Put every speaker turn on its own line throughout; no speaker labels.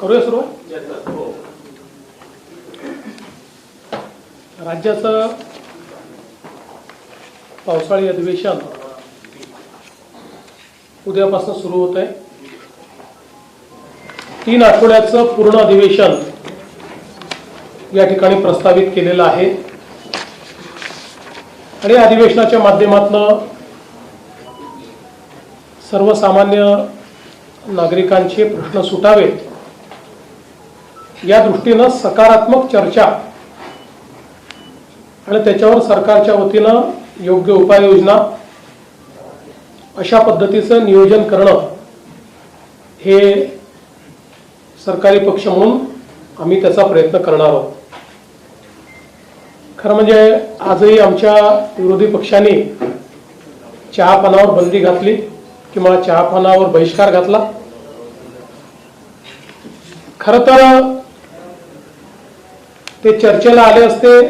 करूया सुरुवात. राज्याचं पावसाळी अधिवेशन उद्यापासून सुरू होत आहे. 3 आठवड्याचं पूर्ण अधिवेशन या ठिकाणी प्रस्तावित केलेलं आहे आणि अधिवेशनाच्या माध्यमातून सर्वसामान्य नागरिकांचे प्रश्न सुटावेत या दृष्टीनं सकारात्मक चर्चा आणि त्याच्यावर सरकारच्या वतीनं योग्य उपाययोजना अशा पद्धतीचं नियोजन करणं हे सरकारी पक्ष म्हणून आम्ही त्याचा प्रयत्न करणार आहोत. खरं म्हणजे आजही आमच्या विरोधी पक्षांनी चहापानावर बंदी घातली किंवा चहापानावर बहिष्कार घातला. खरं तर ते चर्चेला आले असते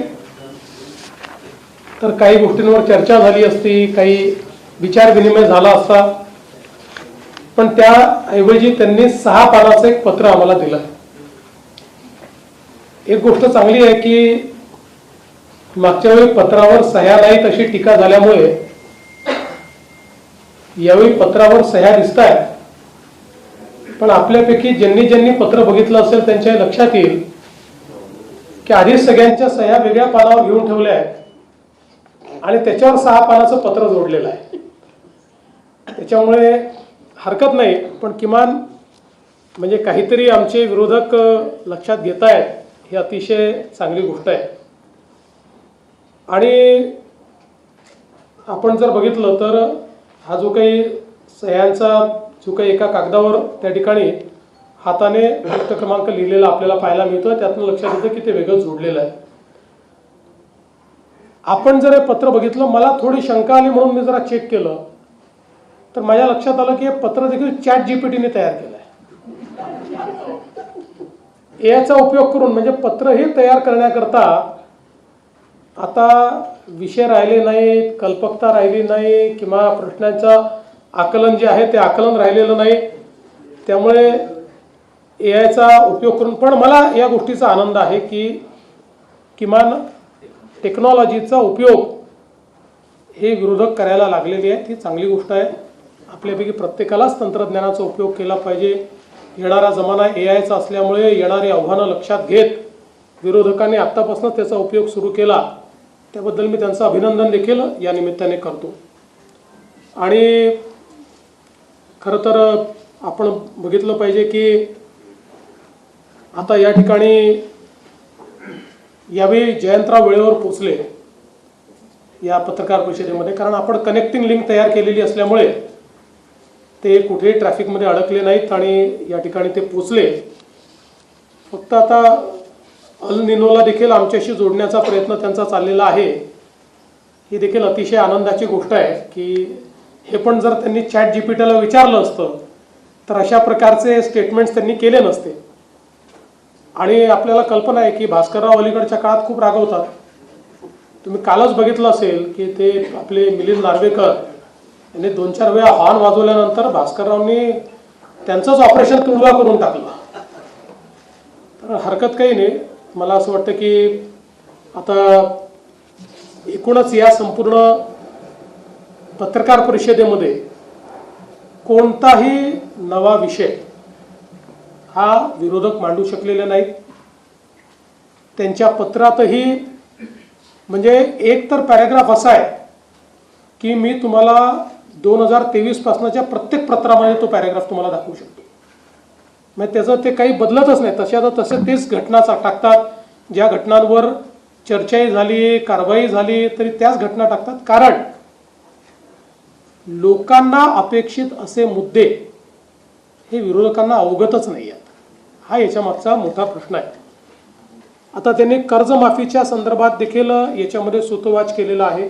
तर काही गोष्टींवर चर्चा झाली असती, काही विचार विनिमय झाला असता, पण त्याऐवजी त्यांनी 6 पानाचं एक पत्र आम्हाला दिलं. एक गोष्ट चांगली आहे की मागच्या वेळी पत्रावर सह्या नाहीत अशी टीका झाल्यामुळे यावेळी पत्रावर सह्या दिसत आहेत. पण आपल्यापैकी ज्यांनी ज्यांनी पत्र बघितलं असेल त्यांच्या लक्षात येईल की आधीच सगळ्यांच्या सह्या वेगळ्या पानावर घेऊन ठेवल्या आहेत आणि त्याच्यावर 6 पानाचं पत्र जोडलेलं आहे. त्याच्यामुळे हरकत नाही, पण किमान म्हणजे काहीतरी आमचे विरोधक लक्षात घेत आहेत ही अतिशय चांगली गोष्ट आहे. आणि आपण जर बघितलं तर हा जो काही सह्यांचा जो काही एका कागदावर त्या ठिकाणी हाताने पृष्ठ क्रमांक लिहिलेला आपल्याला पाहायला मिळतो, त्यातून लक्षात येतं की ते वेगळं जोडलेलं आहे. आपण जर हे पत्र बघितलं, मला थोडी शंका आली म्हणून मी जरा चेक केलं तर माझ्या लक्षात आलं की हे पत्र देखील ChatGPTने तयार केलं आहे. याचा उपयोग करून म्हणजे पत्र हे तयार करण्याकरता आता विषय राहिले नाहीत, कल्पकता राहिली नाही किंवा प्रश्नांचं आकलन जे आहे ते आकलन राहिलेलं नाही. त्यामुळे AIचा उपयोग करून पण मला या गोष्टीचा आनंद आहे की किमान टेक्नॉलॉजीचा उपयोग हे विरोधक करायला लागलेले आहेत. ही चांगली गोष्ट आहे. आपल्यापैकी प्रत्येकालाच तंत्रज्ञानाचा उपयोग केला पाहिजे. येणारा जमाना AIचा असल्यामुळे येणारी आव्हानं लक्षात घेत विरोधकांनी आत्तापासून त्याचा उपयोग सुरू केला, त्याबद्दल मी त्यांचं अभिनंदन देखील या निमित्ताने करतो. आणि खरं तर आपण बघितलं पाहिजे की आता या ठिकाणी यावेळी जयंतराव वेळेवर पोचले या पत्रकार परिषदेमध्ये, कारण आपण कनेक्टिंग लिंक तयार केलेली असल्यामुळे ते कुठेही ट्रॅफिकमध्ये अडकले नाहीत आणि या ठिकाणी ते पोचले. फक्त आता अल निनोला देखील आमच्याशी जोडण्याचा प्रयत्न त्यांचा चाललेला आहे. ही देखील अतिशय आनंदाची गोष्ट आहे की हे पण जर त्यांनी ChatGPTला विचारलं असतं तर अशा प्रकारचे स्टेटमेंट्स त्यांनी केले नसते. आणि आपल्याला कल्पना आहे की भास्करराव अलीकडच्या काळात खूप रागवतात. तुम्ही कालच बघितलं असेल की ते आपले मिलिंद नार्वेकर यांनी 2-4 वेळा हॉर्न वाजवल्यानंतर भास्कररावनी त्यांचंच ऑपरेशन तुडवा करून टाकलं. तर हरकत काही नाही. मला असं वाटतं की आता एकूणच या संपूर्ण पत्रकार परिषदेमध्ये कोणताही नवा विषय हा विरोधक मांडू शकलेले नाहीत. त्यांच्या पत्रातही म्हणजे एक तर पॅराग्राफ असा आहे की मी तुम्हाला 2023 पासूनच्या प्रत्येक पत्रामध्ये तो पॅराग्राफ तुम्हाला दाखवू शकतो. म्हणजे त्याचं ते काही बदलतच नाही, तसे तेच घटना टाकतात. ज्या घटनांवर चर्चाही झाली, कारवाई झाली तरी त्याच घटना टाकतात. कारण लोकांना अपेक्षित असे मुद्दे हे विरोधकांना अवगतच नाही आहेत. हा याच्या मागचा मोठा प्रश्न आहे. आता त्यांनी कर्जमाफीच्या संदर्भात देखील याच्यामध्ये सूतोवाच केलेला आहे.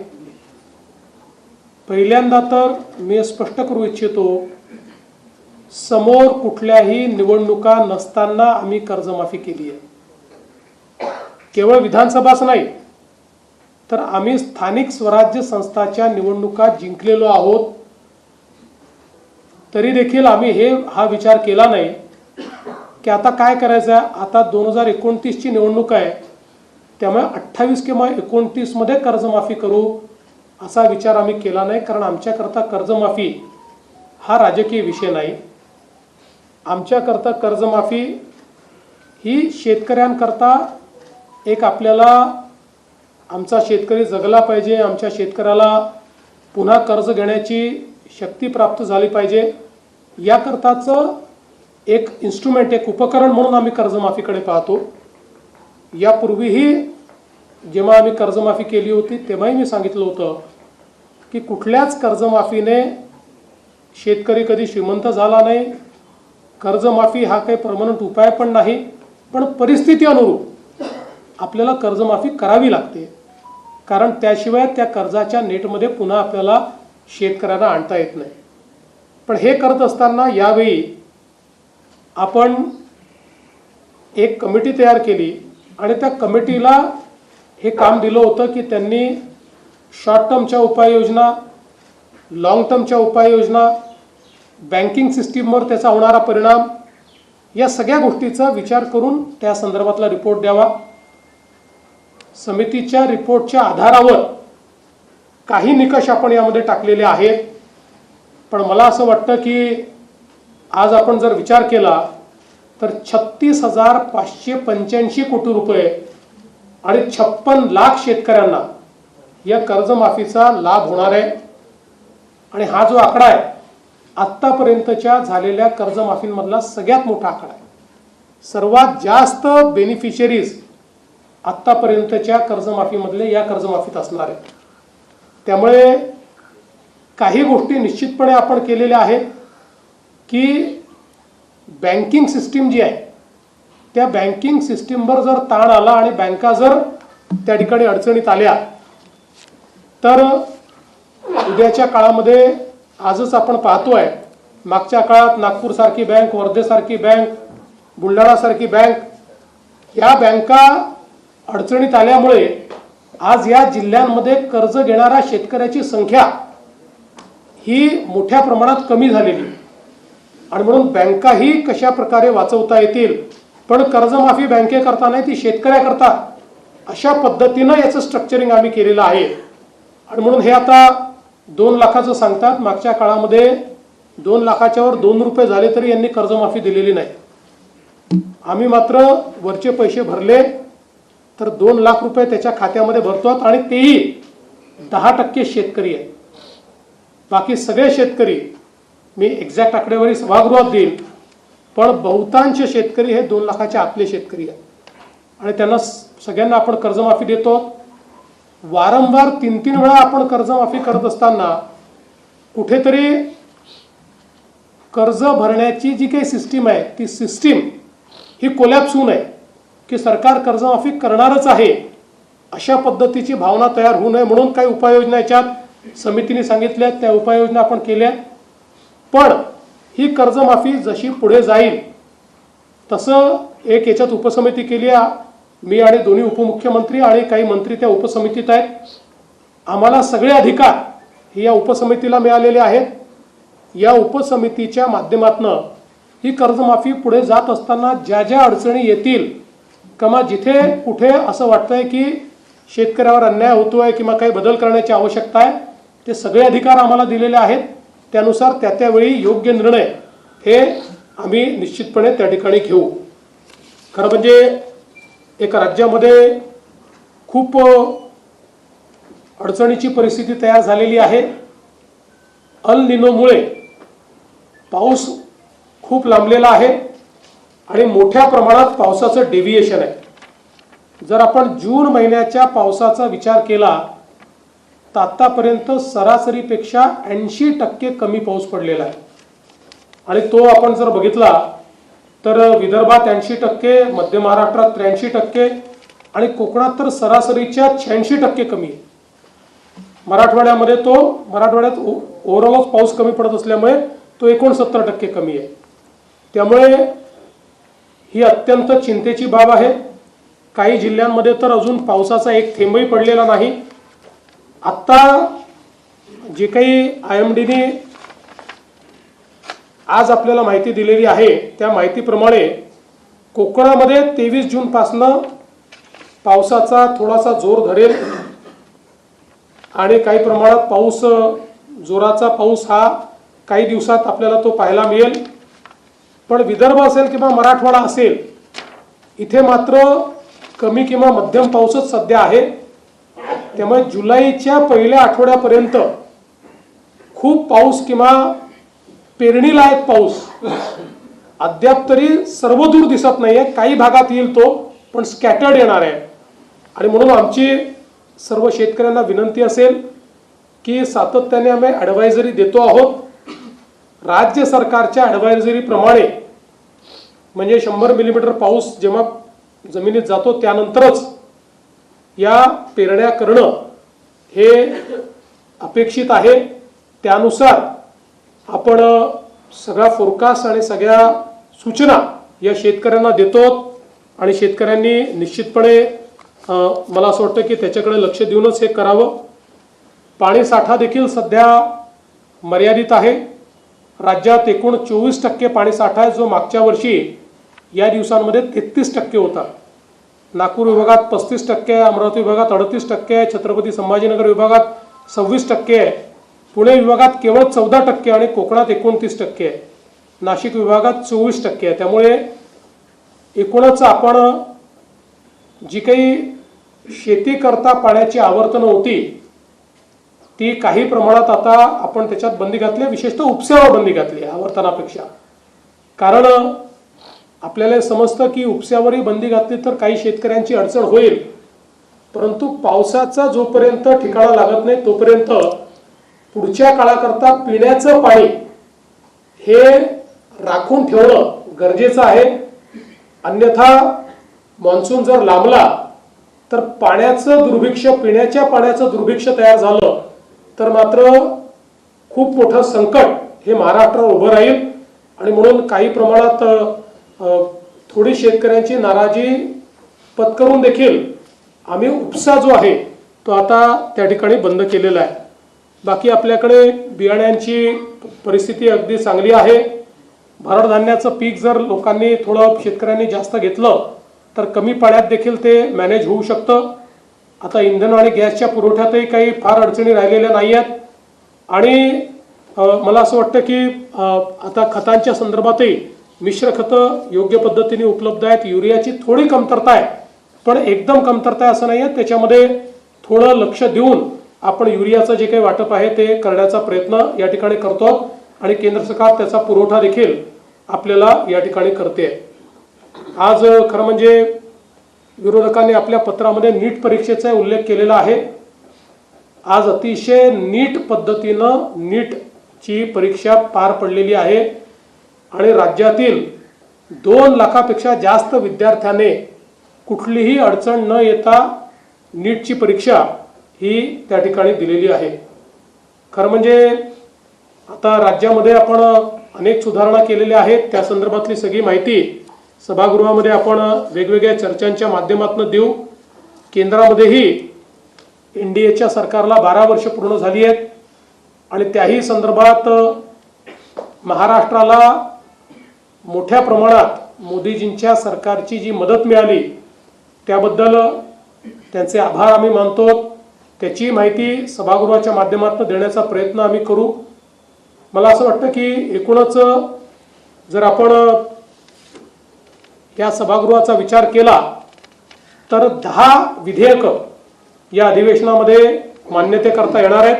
पहिल्यांदा तर मी स्पष्ट करू इच्छितो, समोर कुठल्याही निवडणुका नसताना आम्ही कर्जमाफी केली आहे. केवळ विधानसभाच नाही तर आम्ही स्थानिक स्वराज्य संस्थाच्या निवडणुका जिंकलेलो आहोत. तरी देखील आम्ही हा विचार केला नाही की आता काय करायचं आहे, आता 2029ची निवडणूक आहे, त्यामुळे 28 किंवा 29मध्ये कर्जमाफी करू असा विचार आम्ही केला नाही. कारण आमच्याकरता कर्जमाफी हा राजकीय विषय नाही. आमच्याकरता कर्जमाफी ही शेतकऱ्यांकरता एक आपल्याला आमचा शेतकरी जगला पाहिजे, आमच्या शेतकऱ्याला पुन्हा कर्ज घेण्याची शक्ती प्राप्त झाली पाहिजे, याकरताचं एक इन्स्ट्रुमेंट, एक उपकरण म्हणून आम्ही कर्जमाफीकडे पाहतो. यापूर्वीही जेव्हा आम्ही कर्जमाफी केली होती तेव्हाही मी सांगितलं होतं की कुठल्याच कर्जमाफीने शेतकरी कधी श्रीमंत झाला नाही. कर्जमाफी हा काही परमनंट उपाय पण नाही, पण परिस्थिती अनुरूप आपल्याला कर्जमाफी करावी लागते. कारण त्याशिवाय त्या कर्जाच्या नेटमध्ये पुन्हा आपल्याला शेतकऱ्यांना आणता येत नाही. पण हे करत असताना यावेळी आपण एक कमिटी तयार केली आणि त्या कमिटीला हे काम दिलं होतं की त्यांनी शॉर्ट टर्मच्या उपाययोजना, लॉंग टर्मच्या उपाययोजना, बँकिंग सिस्टीमवर त्याचा होणारा परिणाम, या सगळ्या गोष्टीचा विचार करून त्या संदर्भातला रिपोर्ट द्यावा. समितीच्या रिपोर्टच्या आधारावर काही निकष आपण यामध्ये टाकलेले आहेत. पण मला असं वाटतं की आज आपण जर विचार केला तर 36,585 कोटी रुपये आणि 56 लाख शेतकऱ्यांना या कर्जमाफीचा लाभ होणार आहे. आणि हा जो आकडा आहे आत्तापर्यंतच्या झालेल्या कर्जमाफींमधला सगळ्यात मोठा आकडा आहे. सर्वात जास्त बेनिफिशरीज आत्तापर्यंतच्या कर्जमाफीमधले या कर्जमाफीत असणार आहेत. त्यामुळे काही गोष्टी निश्चितपणे आपण केलेल्या आहेत की बँकिंग सिस्टीम जी आहे त्या बँकिंग सिस्टीमवर जर ताण आला आणि बँका जर त्या ठिकाणी अडचणीत आल्या तर उद्याच्या काळामध्ये आजच आपण पाहतोय, मागच्या काळात नागपूरसारखी बँक, वर्धेसारखी बँक, बुलढाणासारखी बँक, या बँका अडचणीत आल्यामुळे आज या जिल्ह्यांमध्ये कर्ज घेणाऱ्या शेतकऱ्याची संख्या ही मोठ्या प्रमाणात कमी झालेली. आणि म्हणून बँकाही कशा प्रकारे वाचवता येतील, पण कर्जमाफी बँकेकरता नाही, ती शेतकऱ्याकरता, अशा पद्धतीनं याचं स्ट्रक्चरिंग आम्ही केलेलं आहे. आणि म्हणून हे आता 2 लाखाचं सांगतात. मागच्या काळामध्ये 2 लाखाच्यावर 2 रुपये झाले तरी यांनी कर्जमाफी दिलेली नाही. आम्ही मात्र वरचे पैसे भरले तर 2 लाख रुपये त्याच्या खात्यामध्ये भरतो आणि तेही 10% शेतकरी आहेत. बाकी सगळे शेतकरी, मी एक्झॅक्ट आकडेवारी सभागृहात देईन, पण बहुतांश शेतकरी हे 2 लाखाच्या आतले शेतकरी आहेत. आणि त्यांना सगळ्यांना आपण कर्जमाफी देतो. वारंवार 3-3 वेळा आपण कर्जमाफी करत असताना कुठेतरी कर्ज भरण्याची जी काही सिस्टीम आहे ती सिस्टीम ही कोलॅप्स होऊ नये, की सरकार कर्जमाफी करणारच आहे अशा पद्धतीची भावना तयार होऊ नये म्हणून काही उपाययोजना याच्यात समितीने सांगितल्या, त्या उपाययोजना आपण केल्या. पण ही कर्जमाफी जशी पुढे जाईल तसं एक याच्यात उपसमिती केली आहे. मी आणि दोन्ही उपमुख्यमंत्री आणि काही मंत्री त्या उपसमितीत आहेत. आम्हाला सगळे अधिकार हे या उपसमितीला मिळालेले आहेत. या उपसमितीच्या माध्यमातून ही कर्जमाफी पुढे जात असताना ज्या ज्या अडचणी येतील किंवा जिथे कुठे असं वाटतंय की शेतकऱ्यावर अन्याय होतोय किंवा काही बदल करण्याची आवश्यकता आहे, ते सगळे अधिकार आम्हाला दिलेले आहेत. त्यानुसार त्यावेळी योग्य निर्णय हे आम्ही निश्चितपणे त्या ठिकाणी घेऊ. खरं म्हणजे एक राज्यामध्ये खूप अडचणीची परिस्थिती तयार झालेली आहे. अल निनोमुळे पाऊस खूप लांबलेला आहे आणि मोठ्या प्रमाणात पावसाचं डेव्हिएशन आहे. जर आपण जून महिन्याच्या पावसाचा विचार केला तर आतापर्यंत सरासरीपेक्षा 80% कमी पाऊस पडलेला आहे. आणि तो आपण जर बघितला तर विदर्भात 80%, मध्य महाराष्ट्रात 83% आणि कोकणात तर सरासरीच्या 86% कमी आहे. मराठवाड्यामध्ये मराठवाड्यात ओव्हरऑलच पाऊस कमी पडत असल्यामुळे तो 69% कमी आहे. त्यामुळे ही अत्यंत चिंतेची बाब आहे. काही जिल्ह्यांमध्ये तर अजून पावसाचा एक थेंबही पडलेला नाही. आत्ता जे काही IMDने आज आपल्याला माहिती दिलेली आहे त्या माहितीप्रमाणे कोकणामध्ये 23 जूनपासनं पावसाचा थोडासा जोर धरेल आणि काही प्रमाणात पाऊस, जोराचा पाऊस हा काही दिवसात आपल्याला तो पाहायला मिळेल. पण विदर्भ असेल किंवा मराठवाडा असेल, इथे मात्र कमी किंवा मध्यम पाऊसच सध्या आहे. त्यामुळे जुलैच्या पहिल्या आठवड्यापर्यंत खूप पाऊस किंवा पेरणीलायक पाऊस अद्याप तरी सर्वदूर दिसत नाहीये. काही भागात येईल तो, पण स्कॅटर्ड येणार आहे. आणि म्हणून आमची सर्व शेतकऱ्यांना विनंती असेल की सातत्याने आम्ही ॲडवायझरी देतो आहोत. राज्य सरकारच्या ॲडवायझरीप्रमाणे म्हणजे 100 मिलीमीटर पाऊस जेव्हा जमिनीत जातो त्यानंतरच या पेरण्या करणं हे अपेक्षित आहे. त्यानुसार आपण सगळा फोरकास्ट आणि सगळ्या सूचना या शेतकऱ्यांना देतो आणि शेतकऱ्यांनी निश्चितपणे मला असं वाटतं की त्याच्याकडे लक्ष देऊनच हे करावं. पाणी साठा देखील सध्या मर्यादित आहे. राज्यात एकूण 24% पाणी साठा आहे, जो मागच्या वर्षी या दिवसांमध्ये 33% होता. नागपूर विभागात 35% आहे, अमरावती विभागात 38% आहे, छत्रपती संभाजीनगर विभागात 26% आहे, पुणे विभागात केवळ 14% आणि कोकणात 29% आहे, नाशिक विभागात 24% आहे. त्यामुळे एकूणच आपण जी काही शेती करता पाण्याची आवर्तनं होती ती काही प्रमाणात आता आपण त्याच्यात बंदी घातली, विशेषतः उपस्यावर बंदी घातली आवर्तनापेक्षा. कारण आपल्याला समजतं की उपस्यावरही बंदी घातली तर काही शेतकऱ्यांची अडचण होईल, परंतु पावसाचा जोपर्यंत ठिकाणा लागत नाही तोपर्यंत पुढच्या काळाकरता पिण्याचं पाणी हे राखून ठेवणं गरजेचं आहे. अन्यथा मान्सून जर लांबला तर पाण्याचं दुर्भिक्ष, पिण्याच्या पाण्याचं दुर्भिक्ष तयार झालं तर मात्र खूप मोठं संकट हे महाराष्ट्रावर उभं राहील. आणि म्हणून काही प्रमाणात थोडी शेतकऱ्यांची नाराजी पत्करून देखील आम्ही उपसा जो आहे तो आता त्या ठिकाणी बंद केलेला आहे. बाकी आपल्याकडे बियाण्यांची परिस्थिती अगदी चांगली आहे. भरड धान्याचं पीक जर लोकांनी थोडं शेतकऱ्यांनी जास्त घेतलं तर कमी पाण्यात देखील ते मॅनेज होऊ शकतं. आता इंधन आणि गॅसच्या पुरवठ्यातही काही फार अडचणी राहिलेल्या नाही आहेत. आणि मला असं वाटतं की आता खतांच्या संदर्भातही मिश्र खतं योग्य पद्धतीने उपलब्ध आहेत. युरियाची थोडी कमतरता आहे, पण एकदम कमतरता आहे असं नाही आहे. त्याच्यामध्ये थोडं लक्ष देऊन आपण युरियाचं जे काही वाटप आहे ते करण्याचा प्रयत्न या ठिकाणी करतो आणि केंद्र सरकार त्याचा पुरवठा देखील आपल्याला या ठिकाणी करते. आज खरं म्हणजे विरोधकांनी आपल्या पत्रामध्ये नीट परीक्षेचा उल्लेख केलेला आहे. आज अतिशय नीट पद्धतीनं नीटची परीक्षा पार पडलेली आहे आणि राज्यातील 2 लाखापेक्षा जास्त विद्यार्थ्याने कुठलीही अडचण न येता नीटची परीक्षा ही त्या ठिकाणी दिलेली आहे. खरं म्हणजे आता राज्यामध्ये आपण अनेक सुधारणा केलेल्या आहेत. त्या संदर्भातली सगळी माहिती सभागृहामध्ये आपण वेगवेगळ्या चर्चांच्या माध्यमातून देऊ. केंद्रामध्येही NDAच्या सरकारला 12 वर्ष पूर्ण झाली आहेत आणि त्याही संदर्भात महाराष्ट्राला मोठ्या प्रमाणात मोदीजींच्या सरकारची जी मदत मिळाली त्याबद्दल त्यांचे आभार आम्ही मानतो. त्याची माहिती सभागृहाच्या माध्यमातून देण्याचा प्रयत्न आम्ही करू. मला असं वाटतं की एकूणच जर आपण या सभागृहाचा विचार केला तर 10 विधेयकं या अधिवेशनामध्ये मान्यतेकरता येणार आहेत.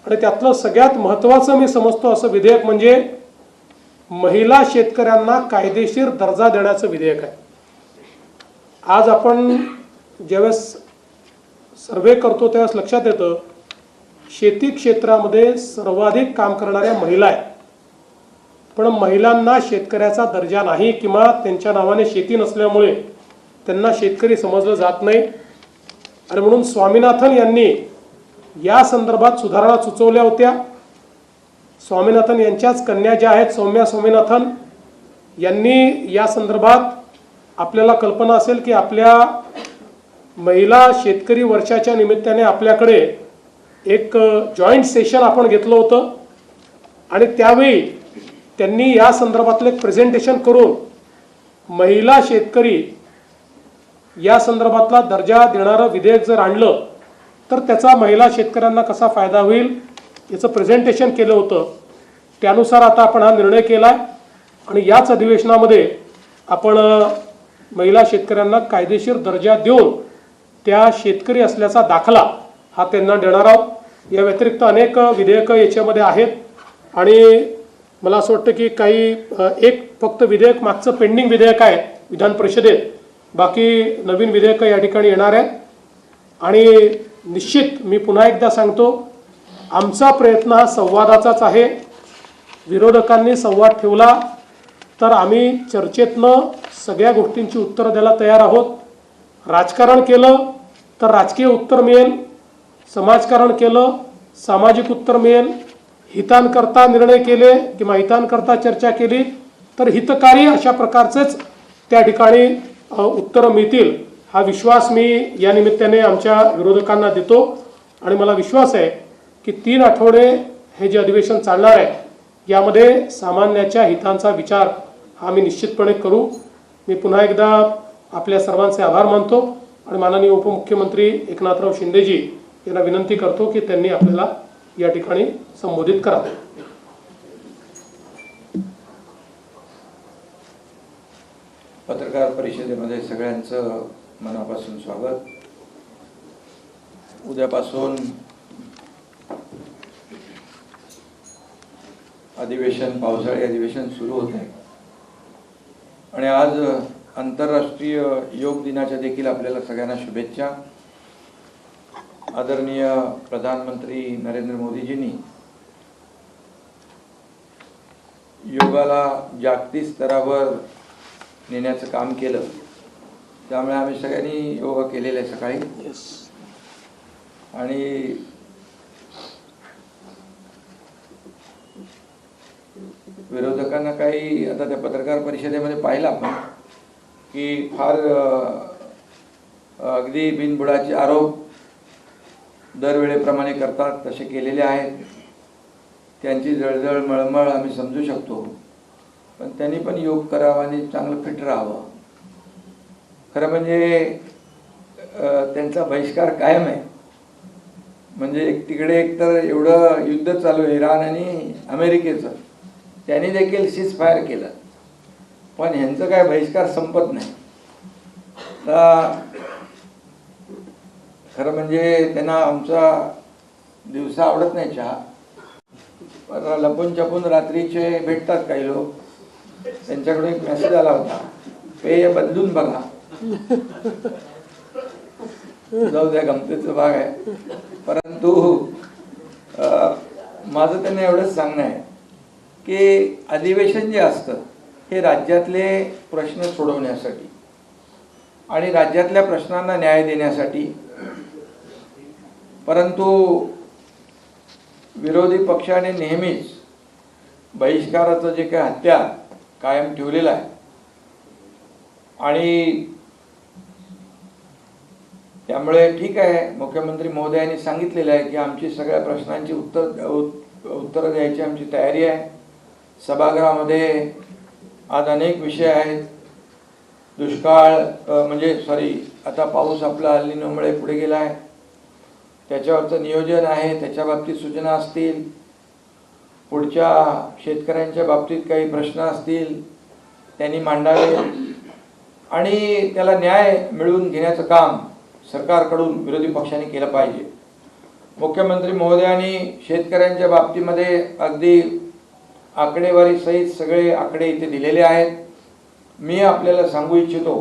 आणि त्यातलं सगळ्यात महत्त्वाचं मी समजतो असं विधेयक म्हणजे महिला शेतकऱ्यांना कायदेशीर दर्जा देण्याचं विधेयक आहे. आज आपण ज्यावेळेस सर्वे करतो त्यावेळेस लक्षात येतं शेती क्षेत्रामध्ये सर्वाधिक काम करणाऱ्या महिला आहेत, पण महिलांना शेतकऱ्याचा दर्जा नाही किंवा त्यांच्या नावाने शेती नसल्यामुळे त्यांना शेतकरी समजलं जात नाही. आणि म्हणून स्वामीनाथन यांनी या संदर्भात सुधारणा सुचवल्या होत्या. स्वामीनाथन यांच्याच कन्या ज्या आहेत सौम्या स्वामीनाथन यांनी या संदर्भात आपल्याला कल्पना असेल की आपल्या महिला शेतकरी वर्षाच्या निमित्ताने आपल्याकडे एक जॉईंट सेशन आपण घेतलं होतं आणि त्यावेळी त्यांनी या संदर्भातलं एक प्रेझेंटेशन करून महिला शेतकरी या संदर्भातला दर्जा देणारं विधेयक जर आणलं तर त्याचा महिला शेतकऱ्यांना कसा फायदा होईल याचं प्रेझेंटेशन केलं होतं. त्यानुसार आता आपण हा निर्णय केला आहे आणि याच अधिवेशनामध्ये आपण महिला शेतकऱ्यांना कायदेशीर दर्जा देऊन त्या शेतकरी असल्याचा दाखला हा त्यांना देणार आहोत. या व्यतिरिक्त अनेक विधेयकं याच्यामध्ये आहेत आणि मला असं वाटतं की काही एक फक्त विधेयक मागचं पेंडिंग विधेयक आहे विधान परिषदेत, बाकी नवीन विधेयकं या ठिकाणी येणार आहेत. आणि निश्चित मी पुन्हा एकदा सांगतो, आमचा प्रयत्न हा संवादाचाच आहे. विरोधकांनी संवाद ठेवला तर आम्ही चर्चेतनं सगळ्या गोष्टींची उत्तरं द्यायला तयार आहोत. राजकारण केलं तर राजकीय उत्तर मिळेल, समाजकारण केलं सामाजिक उत्तर मिळेल, हितांकरता निर्णय केले किंवा हितांकरता चर्चा केली तर हितकारी अशा प्रकारचेच त्या ठिकाणी उत्तरं मिळतील हा विश्वास मी या निमित्ताने आमच्या विरोधकांना देतो. आणि मला विश्वास आहे की 3 आठवडे हे जे अधिवेशन चालणार आहे यामध्ये सामान्याच्या हितांचा विचार हा मी निश्चितपणे करू. मी पुन्हा एकदा आपल्या सर्वांचे आभार मानतो आणि माननीय उपमुख्यमंत्री एकनाथराव शिंदेजी यांना विनंती करतो की त्यांनी आपल्याला या ठिकाणी संबोधित करावे.
पत्रकार परिषदेमध्ये सगळ्यांचं मनापासून स्वागत. उद्यापासून अधिवेशन, पावसाळी अधिवेशन सुरू होत आहे आणि आज आंतरराष्ट्रीय योग दिनाच्या देखील आपल्याला सगळ्यांना शुभेच्छा. आदरणीय प्रधानमंत्री नरेंद्र मोदीजींनी योगाला जागतिक स्तरावर नेण्याचं काम केलं, त्यामुळे आम्ही सगळ्यांनी योगा केलेला आहे सकाळी. आणि विरोधकांना काही आता त्या पत्रकार परिषदेमध्ये पाहिलं आपण की फार अगदी बिनबुडाचे आरोप दरवेळेप्रमाणे करतात, तसे केलेले आहेत. त्यांची जळजळ मळमळ आम्ही समजू शकतो, पण त्यांनी पण योग करावा आणि चांगलं फिट राहावं. खरं म्हणजे त्यांचा बहिष्कार कायम आहे. म्हणजे तिकडे एकतर एवढं युद्ध चालू आहे इराण आणि अमेरिकेचं, त्यांनी देखील सीज फायर केलं, पण ह्यांचं काय बहिष्कार संपत नाही. खरं म्हणजे त्यांना आमचा दिवसा आवडत नाही चहा, पण लपून छपून रात्रीचे भेटतात काही लोक. त्यांच्याकडून एक मेसेज आला होता, पेय बदलून बघा. जाऊ द्या, गमतीचा भाग आहे. परंतु माझं त्यांना एवढंच सांगणं आहे की अधिवेशन जे असतं हे राज्यातले प्रश्न सोडवण्यासाठी आणि राज्यातल्या प्रश्नांना न्याय देण्यासाठी. परंतु विरोधी पक्षाने नेहमीच बहिष्काराचं जे काही हत्यार कायम ठेवलेलं आहे आणि त्यामुळे ठीक आहे, मुख्यमंत्री महोदयांनी सांगितलेलं आहे की आमची सगळ्या प्रश्नांची उत्तरं द्यायची आमची तयारी आहे. सभागृहामध्ये आज अनेक विषय आहेत. दुष्काळ आता पाऊस आपला अल्निनोमुळे पुढे गेला आहे, त्याच्यावरचं नियोजन आहे, त्याच्या बाबतीत सूचना असतील. पुढच्या शेतकऱ्यांच्या बाबतीत काही प्रश्न असतील त्यांनी मांडावे आणि त्याला न्याय मिळवून घेण्याचं काम सरकारकडून विरोधी पक्षांनी केलं पाहिजे. मुख्यमंत्री महोदयांनी शेतकऱ्यांच्या बाबतीमध्ये अगदी आकडेवारी सहित सगळे आकडे इथे दिलेले आहेत. मी आपल्याला सांगू इच्छितो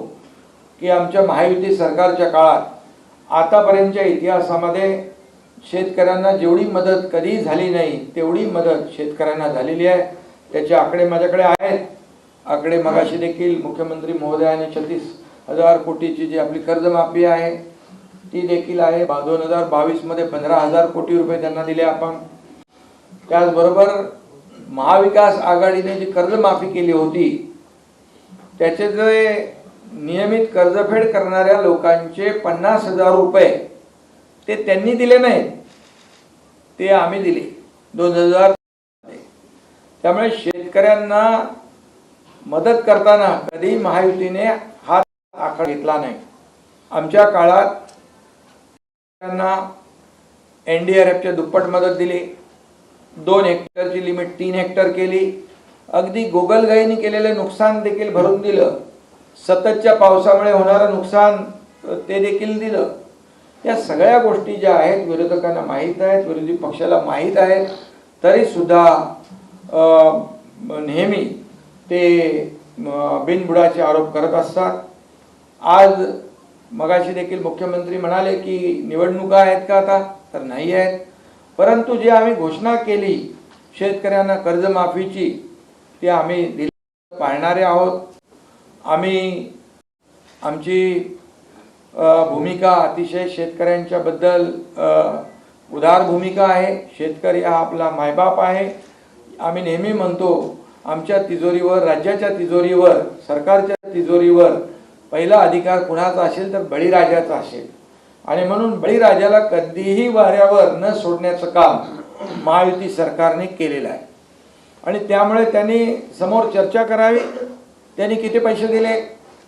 की आमच्या महायुती सरकारच्या काळात आतापर्यंतच्या इतिहासामध्ये शेतकऱ्यांना जेवढी मदत कधी झाली नाही तेवढी मदत शेतकऱ्यांना झालेली आहे. त्याचे आकडे माझ्याकडे आहेत. आकडे मगाशी देखील मुख्यमंत्री महोदयांनी 36,000 कोटीची जी आपली कर्जमाफी आहे ती देखील आहे. 2022 मध्ये 15,000 कोटी रुपये त्यांना दिले आपण. त्याचबरोबर महाविकास आघाडीने जी कर्जमाफी केली होती त्याचे जे नियमित कर्जफेड करणाऱ्या लोकांचे 50,000 रुपये ते त्यांनी दिले नाहीत, ते आम्ही दिले 2000. त्यामुळे शेतकऱ्यांना मदत करताना कधी महायुतीने हात आखा घेतला नाही. आमच्या काळात त्यांना NDRFच्या दुप्पट मदत दिली. 2 हेक्टरची लिमिट 3 हेक्टर केली. अगदी गोगलगाईने केलेले नुकसान देखील भरून दिलं. सततच्या पावसामुळे होणारं नुकसान ते देखील दिलं. या सगळ्या गोष्टी ज्या आहेत विरोधकांना माहीत आहेत, विरोधी पक्षाला माहीत आहेत, तरी सुद्धा नेहमी ते बिनबुडाचे आरोप करत असतात. आज मगाशी देखील मुख्यमंत्री म्हणाले की निवडणुका आहेत का आता, तर नाही आहेत. परंतु जे आम्ही घोषणा केली शेतकऱ्यांना कर्जमाफीची, ती आम्ही दिली पाळणारे आहोत. आम्ही आमची भूमिका अतिशय शेतकऱ्यांच्या बद्दल उदार भूमिका आहे. शेतकरी हा आपला मायबाप आहे. आम्ही नेहमी म्हणतो आमच्या तिजोरीवर, राज्याच्या तिजोरीवर, सरकारच्या तिजोरीवर पहिला अधिकार कुणाचा असेल तर बळीराजाचा असेल. आणि म्हणून बळीराजाला कधीही वाऱ्यावर न सोडण्याचं काम महायुती सरकारने केलेलं आहे. आणि त्यामुळे त्यांनी समोर चर्चा करावी. त्यांनी किती पैसे दिले,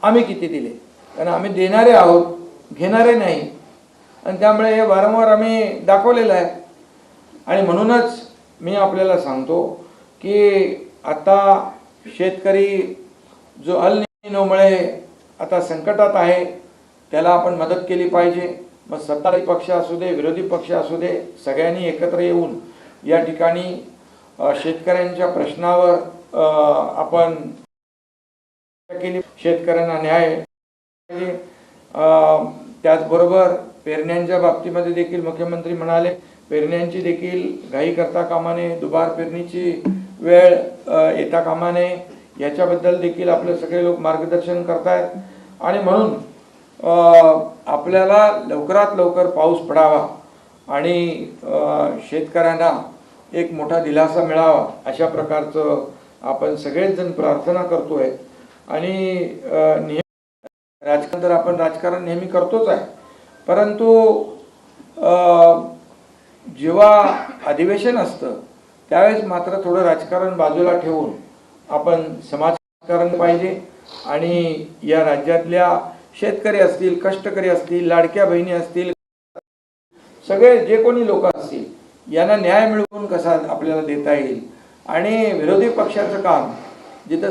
आम्ही किती दिले, कारण आम्ही देणारे आहोत, घेणारे नाही. आणि त्यामुळे हे वारंवार आम्ही दाखवलेलं आहे. आणि म्हणूनच मी आपल्याला सांगतो की आता शेतकरी जो अल निनोमुळे आता संकटात आहे त्याला आपण मदत केली पाहिजे. मग सत्ताधारी पक्ष असू दे, विरोधी पक्ष असू दे, सगळ्यांनी एकत्र येऊन या ठिकाणी शेतकऱ्यांच्या प्रश्नावर आपण केली, शेतकऱ्यांना न्याय. त्याचबरोबर पेरण्यांच्या बाबतीमध्ये देखील मुख्यमंत्री म्हणाले पेरण्यांची देखील घाई करता कामा नये, दुबार पेरणीची वेळ येता कामा नये, याच्याबद्दल देखील आपले सगळे लोक मार्गदर्शन करतायत. आणि म्हणून आपल्याला लवकरात लवकर पाऊस पडावा आणि शेतकऱ्यांना एक मोठा दिलासा मिळावा अशा प्रकारचं आपण सगळेच जण प्रार्थना करतोय. आणि नेहमी राजकारण तर आपण राजकारण नेहमी करतोच आहे, परंतु जेव्हा अधिवेशन असतं त्यावेळेस मात्र थोडं राजकारण बाजूला ठेवून आपण समाजकारण पाहिजे. आणि या राज्यातल्या शेतकरी असतील, कष्टकरी असतील, लाडक्या बहिणी असतील, सगळे जे कोणी लोक असतील यांना न्याय मिळवून कसा आपल्याला देता येईल. आणि विरोधी पक्षाचं काम जिथं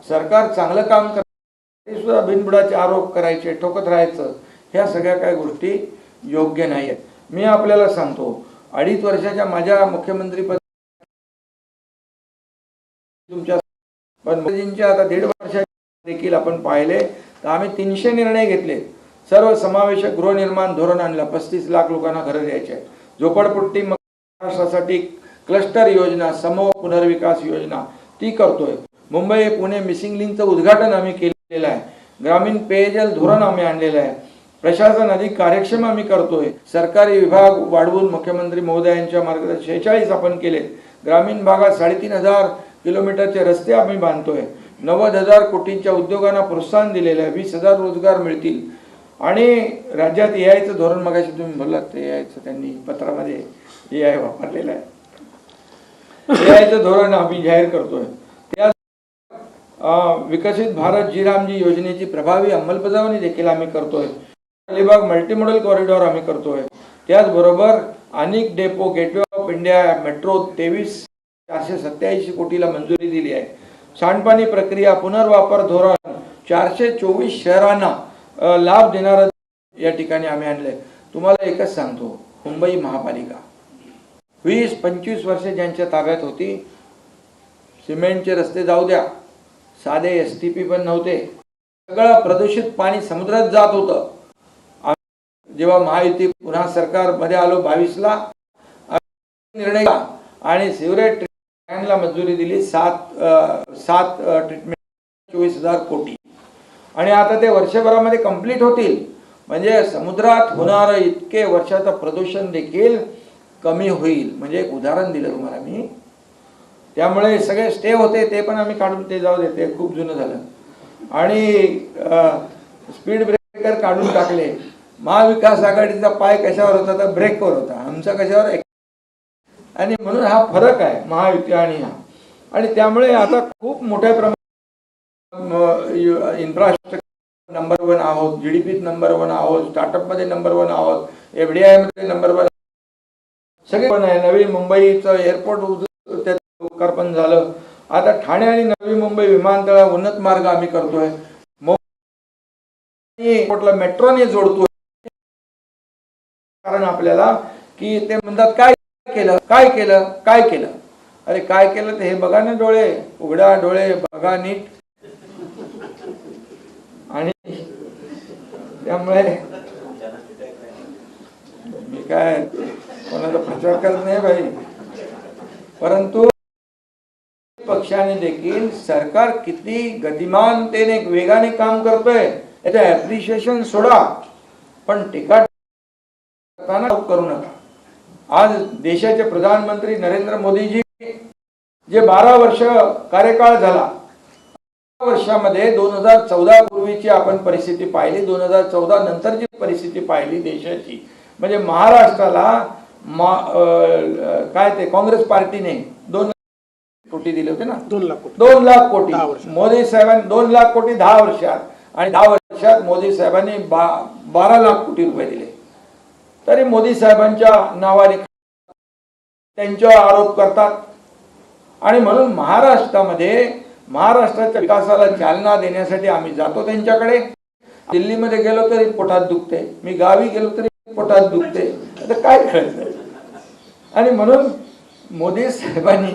सरकार चांगलं काम करते सुद्धा बिनबुडाचे आरोप करायचे, ठोकत राहायचं, ह्या सगळ्या काही गोष्टी योग्य नाही आहेत. मी आपल्याला सांगतो 2.5 वर्षाच्या माझ्या मुख्यमंत्रीपद तुमच्या पण मोदींच्या आता 1.5 वर्षात देखील आपण पाहिले तर आम्ही 300 निर्णय घेतले. सर्व समावेशक गृहनिर्माण धोरण आणलं. 35 लाख लोकांना घरं द्यायचे आहेत. झोपडपट्टी महाराष्ट्रासाठी क्लस्टर योजना, समूह पुनर्विकास योजना ती करतोय. मुंबई पुणे मिसिंग लिंकचं उद्घाटन आम्ही केलेलं आहे. ग्रामीण पेयजल धोरण आम्ही आणलेलं आहे. प्रशासन अधिक कार्यक्षम आम्ही करतोय. सरकारी विभाग वाढवून मुख्यमंत्री महोदयांच्या मार्गदर्शन 46 आपण केले. ग्रामीण भागात 3,500 किलोमीटरचे रस्ते आम्ही बांधतोय. 90,000 कोटींच्या उद्योगांना प्रोत्साहन दिलेलं आहे. 20,000 रोजगार मिळतील. आणि राज्यात AI धोरण मगाशी तुम्ही बोललात ते AI त्यांनी पत्रामध्ये AI वापरलेलं आहे. AI धोरण आम्ही जाहीर करतोय. त्या विकसित भारत जी योजनेची प्रभावी अंमलबजावणी देखील आम्ही करतोय. अलिबाग मल्टीमॉडल कॉरिडॉर आम्ही करतोय. त्याचबरोबर अनेक depot, gateway of India, metro 23,487 कोटीला मंजुरी दिली आहे. सांडपाणी प्रक्रिया पुनर्वापर धोरण 424 शहरांना लाभ देणारं या ठिकाणी आम्ही आणलंय. तुम्हाला एकच सांगतो, मुंबई महापालिका 20-25 वर्षे ज्यांच्या ताब्यात होती, सिमेंटचे रस्ते जाऊ द्या, साधे STP पण नव्हते, सगळं प्रदूषित पाणी समुद्रात जात होतं. जेव्हा महायुती पुन्हा सरकारमध्ये आलो 22ला निर्णय आणि सिवरेज ट्रीटमेंटला मंजुरी दिली. 7 ट्रीटमेंट 24,000 कोटी. आणि आता ते वर्षभरामध्ये कंप्लीट होतील. म्हणजे समुद्रात होणारं इतके वर्षाचं प्रदूषण देखील कमी होईल. म्हणजे एक उदाहरण दिलं तुम्हाला मी. त्यामुळे सगळे स्टे होते ते पण आम्ही काढून ते जाऊ देते, खूप जुनं झालं. आणि स्पीड ब्रेकर काढून टाकले. महाविकास आघाडीचा पाय कशावर होता तर ब्रेकवर होता, आमचा कशावर. आणि म्हणून हा फरक आहे महायुती आणि हा. आणि त्यामुळे आता खूप मोठ्या प्रमाणात इन्फ्रास्ट्रक्चर नंबर 1 आहोत, GDPत नंबर 1 आहोत, स्टार्टअपमध्ये नंबर 1 आहोत, FDI मध्ये नंबर 1 सगळे पण आहे. नवी मुंबईचं एअरपोर्ट लोकार्पण झालं. आता ठाणे आणि नवी मुंबई विमानतळ उन्नत मार्ग आम्ही करतोय. एअरपोर्टला मेट्रोने जोडतोय. कारण आपल्याला की ते म्हणतात काय केलं काय केलं काय केलं. अरे काय केलं ते हे बघा ना, डोळे उघडा, डोळे बघा नीट. आणि त्यामुळे मी काय कोणाचा प्रचार करत नाही भाई, परंतु पक्षाने देखील सरकार किती गतिमानतेने वेगाने काम करतोय याचं ऍप्रिशिएशन सोडा, पण टीका करू नका. आज देशाचे प्रधानमंत्री नरेंद्र मोदीजी जे 12 वर्ष कार्यकाळ झाला, वर्षामध्ये 2014 पूर्वीची आपण परिस्थिती पाहिली, 2014 नंतरची परिस्थिती पाहिली देशाची, म्हणजे महाराष्ट्राला काय ते काँग्रेस पार्टीने 2 कोटी दिले होते ना,
2 लाख कोटी
2 लाख कोटी मोदी साहेबांनी 2 लाख कोटी 10 वर्षात, आणि 10 वर्षात मोदी साहेबांनी 12 लाख कोटी रुपये दिले. तरी मोदी साहेबांच्या नावाने त्यांच्यावर आरोप करतात. आणि म्हणून महाराष्ट्राच्या विकासाला चालना देण्यासाठी आम्ही जातो त्यांच्याकडे. दिल्लीमध्ये गेलो तरी पोटात दुखते, मी गावी गेलो तरी पोटात दुखते. आता काय करायचं. आणि म्हणून मोदी साहेबांनी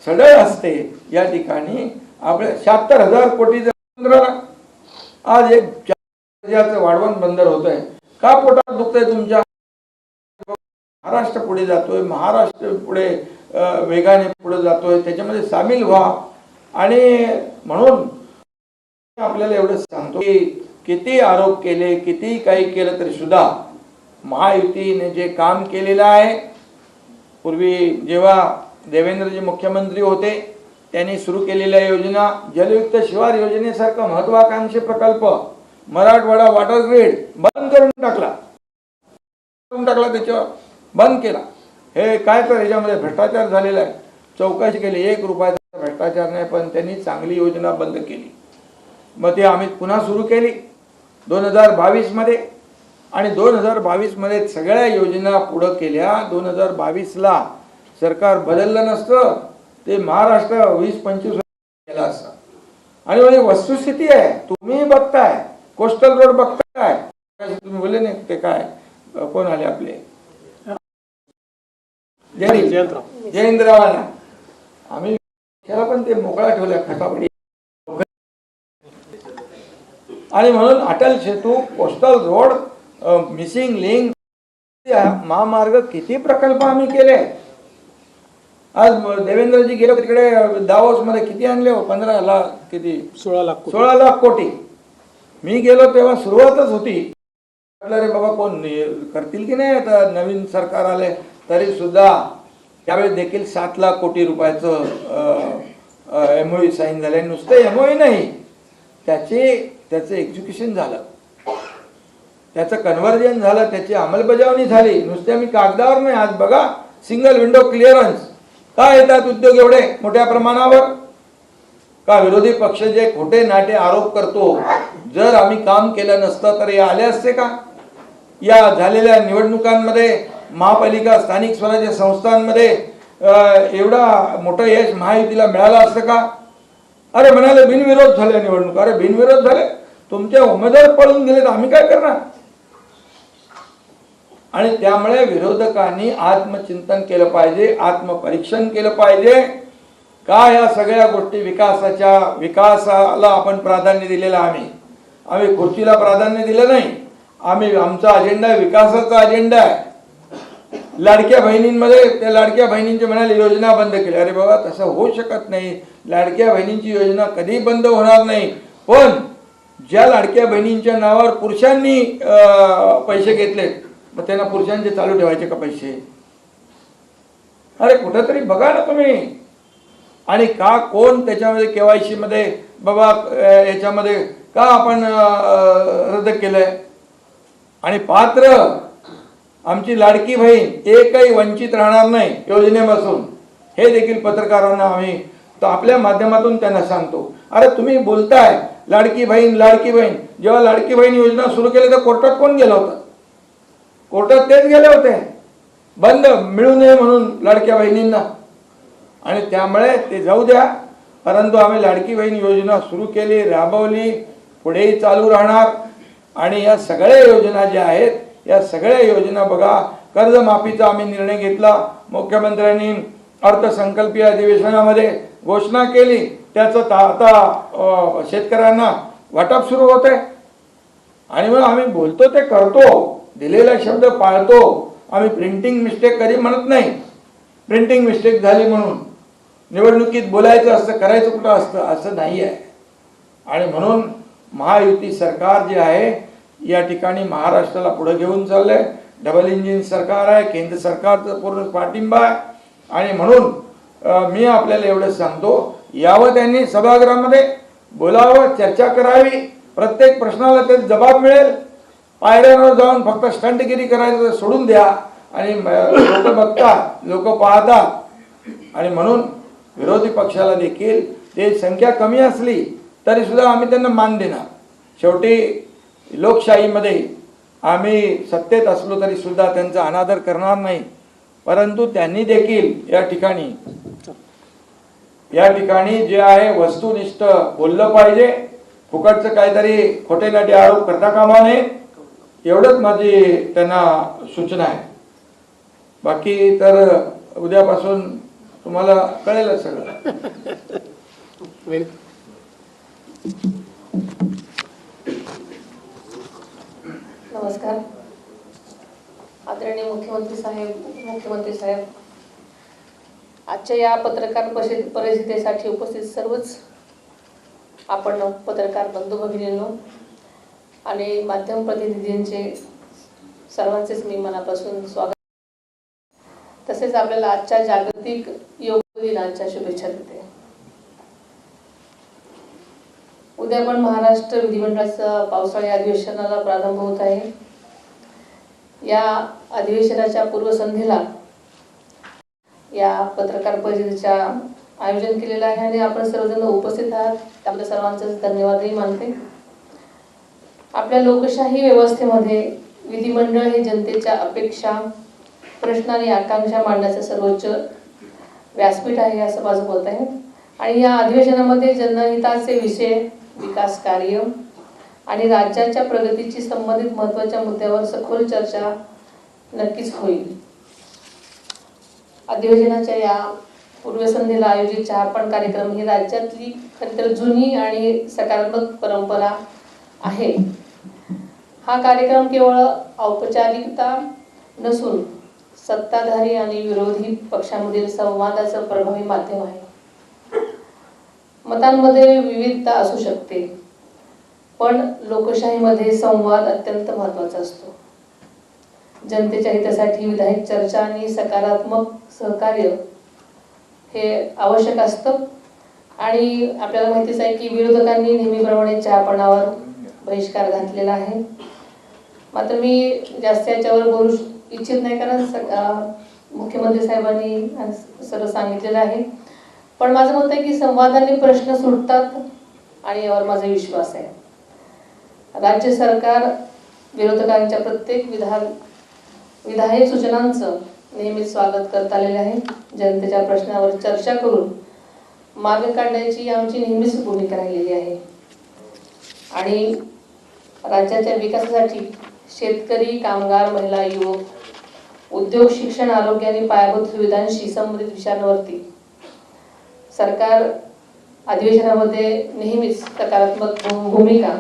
सडळ असते या ठिकाणी आपल्या 76,000 कोटी आज एक वाढवण बंदर होतंय. का पोटात दुखतंय तुमच्या. महाराष्ट्र पुढे जातोय, महाराष्ट्र पुढे वेगाने पुढे जातोय, त्याच्यामध्ये सामील व्हा. आणि म्हणून आपल्याला एवढं सांगतो की किती आरोप केले, किती काही केलं तरी सुद्धा महायुतीने जे काम केलेलं आहे, पूर्वी जेव्हा देवेंद्रजी मुख्यमंत्री होते त्यांनी सुरू केलेल्या योजना, जलयुक्त शिवार योजनेसारखा महत्वाकांक्षी प्रकल्प मराठवाडा वॉटर ग्रीड बंद करून टाकला, त्याच्यावर बंद केला. हे काय तर ह्याच्यामध्ये भ्रष्टाचार झालेला आहे. चौकशी केली, 1 रुपयाचा भ्रष्टाचार नाही, पण त्यांनी चांगली योजना बंद केली. मग ते आम्ही पुन्हा सुरू केली 2022 मध्ये, आणि 2022 मध्ये सगळ्या योजना पुढे केल्या. 2022ला सरकार बदललं नसतं ते महाराष्ट्र 20-25 केला असता. आणि म्हणजे वस्तुस्थिती आहे, तुम्ही बघताय, कोस्टल रोड बघताय, तुम्ही बोलले नाही ते काय कोण आले आपले जयेंद्रवाला, आम्ही त्याला पण ते मोकळा ठेवला खटापडी. आणि म्हणून Atal Setu, coastal road, missing link, महामार्ग, किती प्रकल्प आम्ही केले. आज देवेंद्रजी गेलो तिकडे दावोस मध्ये, किती आणले हो, 15 लाख किती 16 लाख कोटी. मी गेलो तेव्हा सुरुवातच होती. रे बाबा कोण करतील की नाही, आता नवीन सरकार आले तरी सुद्धा त्यावेळेस देखील 7 लाख कोटी रुपयाचं MOU साईन झाले. नुसतं MOU नाही, त्याचं एक्झिक्युशन झालं, त्याचं कन्व्हर्जन झालं, त्याची अंमलबजावणी झाली. नुसते आम्ही कागदावर नाही. आज बघा सिंगल विंडो क्लिअरन्स काय येतात उद्योग एवढे मोठ्या प्रमाणावर. का विरोधी पक्ष जे खोटे नाटे आरोप करतो, जर आम्ही काम केलं नसतं तर हे आले असते का. या झालेल्या निवडणुकांमध्ये महापालिका, स्थानिक स्वराज्य संस्थांमध्ये एवढा मोठं यश महायुतीला मिळालं असतं का. अरे म्हणाले बिनविरोध झाल्या निवडणूक. अरे बिनविरोध झाले, तुमचे उमेदवार पळून गेले तर आम्ही काय करणार. आणि त्यामुळे विरोधकांनी आत्मचिंतन केलं पाहिजे, आत्मपरीक्षण केलं पाहिजे. का या सगळ्या गोष्टी विकासाला आपण प्राधान्य दिलेलं. आम्ही खुर्चीला प्राधान्य दिलं नाही. आमचा अजेंडा विकासाचा अजेंडा आहे. लाडक्या बहिणींमध्ये त्या लाडक्या बहिणींचे म्हणाले योजना बंद केल्या. अरे बाबा तसं होऊ शकत नाही. लाडक्या बहिणींची योजना कधी बंद होणार नाही. पण ज्या लाडक्या बहिणींच्या नावावर पुरुषांनी पैसे घेतले, मग त्यांना पुरुषांचे चालू ठेवायचे का पैसे. अरे कुठेतरी बघा ना तुम्ही. आणि का कोण त्याच्यामध्ये KYC मध्ये बाबा याच्यामध्ये का आपण रद्द केलंय. आणि पात्र आमची लाडकी बहीण एकही वंचित राहणार नाही योजनेपासून, हे देखील पत्रकारांना आम्ही तर आपल्या माध्यमातून त्यांना सांगतो, अरे तुम्ही बोलताय लाडकी बहीण, जेव्हा लाडकी बहीण योजना सुरू केली तर कोर्टात कोण गेलं होतं? कोर्टात तेच गेले होते, बंद मिळू नये म्हणून लाडक्या बहिणींना. आणि त्यामुळे ते जाऊ द्या, परंतु आम्ही लाडकी बहीण योजना सुरू केली, राबवली, पुढेही चालू राहणार. आणि या सगळ्या योजना ज्या आहेत, या सगळ्या योजना बघा, कर्जमाफीचा आम्ही निर्णय घेतला, मुख्यमंत्र्यांनी अर्थसंकल्पीय अधिवेशनामध्ये घोषणा केली, त्याचं आता शेतकऱ्यांना वाटप सुरू होत आहे. आणि मग आम्ही बोलतो ते करतो, दिलेला शब्द पाळतो. आम्ही प्रिंटिंग मिस्टेक कधी म्हणत नाही, प्रिंटिंग मिस्टेक झाली म्हणून निवडणुकीत बोलायचं असतं, करायचं कुठं असतं, असं नाही आहे. आणि म्हणून महायुती सरकार जे आहे या ठिकाणी महाराष्ट्राला पुढे घेऊन चाललंय. डबल इंजिन सरकार आहे, केंद्र सरकारचा पूर्ण पाठिंबा आहे. आणि म्हणून मी आपल्याला एवढं सांगतो, यावं त्यांनी सभागृहामध्ये बोलावं, चर्चा करावी, प्रत्येक प्रश्नाला ते जबाब मिळेल. पायऱ्यांवर जाऊन फक्त स्टंटगिरी करायचं सोडून द्या. आणि लोक बघतात, लोक पाहतात. आणि म्हणून विरोधी पक्षाला देखील ते संख्या कमी असली तरी सुद्धा आम्ही त्यांना मान देणार. शेवटी लोकशाहीमध्ये आम्ही सत्तेत असलो तरी सुद्धा त्यांचा अनादर करणार नाही. परंतु त्यांनी देखील या ठिकाणी जे आहे वस्तुनिष्ठ बोललं पाहिजे. फुकटचं काहीतरी खोटे नाटे आरोप करता कामा नये, एवढंच माझी त्यांना सूचना आहे. बाकी तर उद्यापासून तुम्हाला कळेल सगळं.
नमस्कार. आदरणीय मुख्यमंत्री साहेब, आजच्या या पत्रकार परिषदेसाठी उपस्थित सर्वच आपण पत्रकार बंधू भगिनींनो आणि माध्यम प्रतिनिधींचे सर्वांचेच मी मनापासून स्वागत. तसेच आपल्याला आजच्या जागतिक योग दिनाच्या शुभेच्छा देते. उद्या पण महाराष्ट्र विधिमंडळाच्या पावसाळी अधिवेशनाला प्रारंभ होत आहे. या अधिवेशनाच्या पूर्वसंध्येला या पत्रकार परिषदेच्या आयोजन केलेलं आहे आणि आपण सर्वजण उपस्थित आहात, आपल्या सर्वांचं धन्यवादही मानते. आपल्या लोकशाही व्यवस्थेमध्ये विधिमंडळ हे जनतेच्या अपेक्षा, प्रश्न आणि आकांक्षा मांडण्याचं सर्वोच्च व्यासपीठ आहे असं माझं मत आहे. आणि या अधिवेशनामध्ये जनहिताचे विषय, विकास कार्य आणि राज्याच्या प्रगतीशी संबंधित महत्त्वाच्या मुद्द्यावर सखोल चर्चा नक्कीच होईल. अधिवेशनाच्या या पूर्वसंध्येला आयोजित चहापान कार्यक्रम ही राज्यातली खरंतर जुनी आणि सकारात्मक परंपरा आहे. हा कार्यक्रम केवळ औपचारिकता नसून सत्ताधारी आणि विरोधी पक्षांमधील संवादाचं प्रभावी माध्यम आहे. मतांमध्ये विविधता असू शकते, पण लोकशाहीमध्ये संवाद अत्यंत महत्त्वाचा असतो. जनतेच्या हितासाठी विधायक चर्चा आणि सकारात्मक सहकार्य हे आवश्यक असतं. आणि आपल्याला माहितीच आहे की विरोधकांनी नेहमीप्रमाणे चहापानावर बहिष्कार घातलेला आहे. मात्र मी जास्त याच्यावर बोलू इच्छित नाही, कारण मुख्यमंत्री साहेबांनी सर्व सांगितलेलं आहे. पण माझं मत आहे की संवादाने प्रश्न सुटतात आणि यावर माझा विश्वास आहे. राज्य सरकार विरोधकांच्या प्रत्येक विधायक सूचनांचं नेहमीच स्वागत करत आलेले आहे. जनतेच्या प्रश्नावर चर्चा करून मार्ग काढण्याची आमची नेहमीच भूमिका राहिलेली आहे. आणि राज्याच्या विकासासाठी शेतकरी, कामगार, महिला, युवक, उद्योग, शिक्षण, आरोग्य आणि पायाभूत सुविधांशी संबंधित विषयांवरती सरकार अधिवेशनामध्ये नेहमीच सकारात्मक भूमिका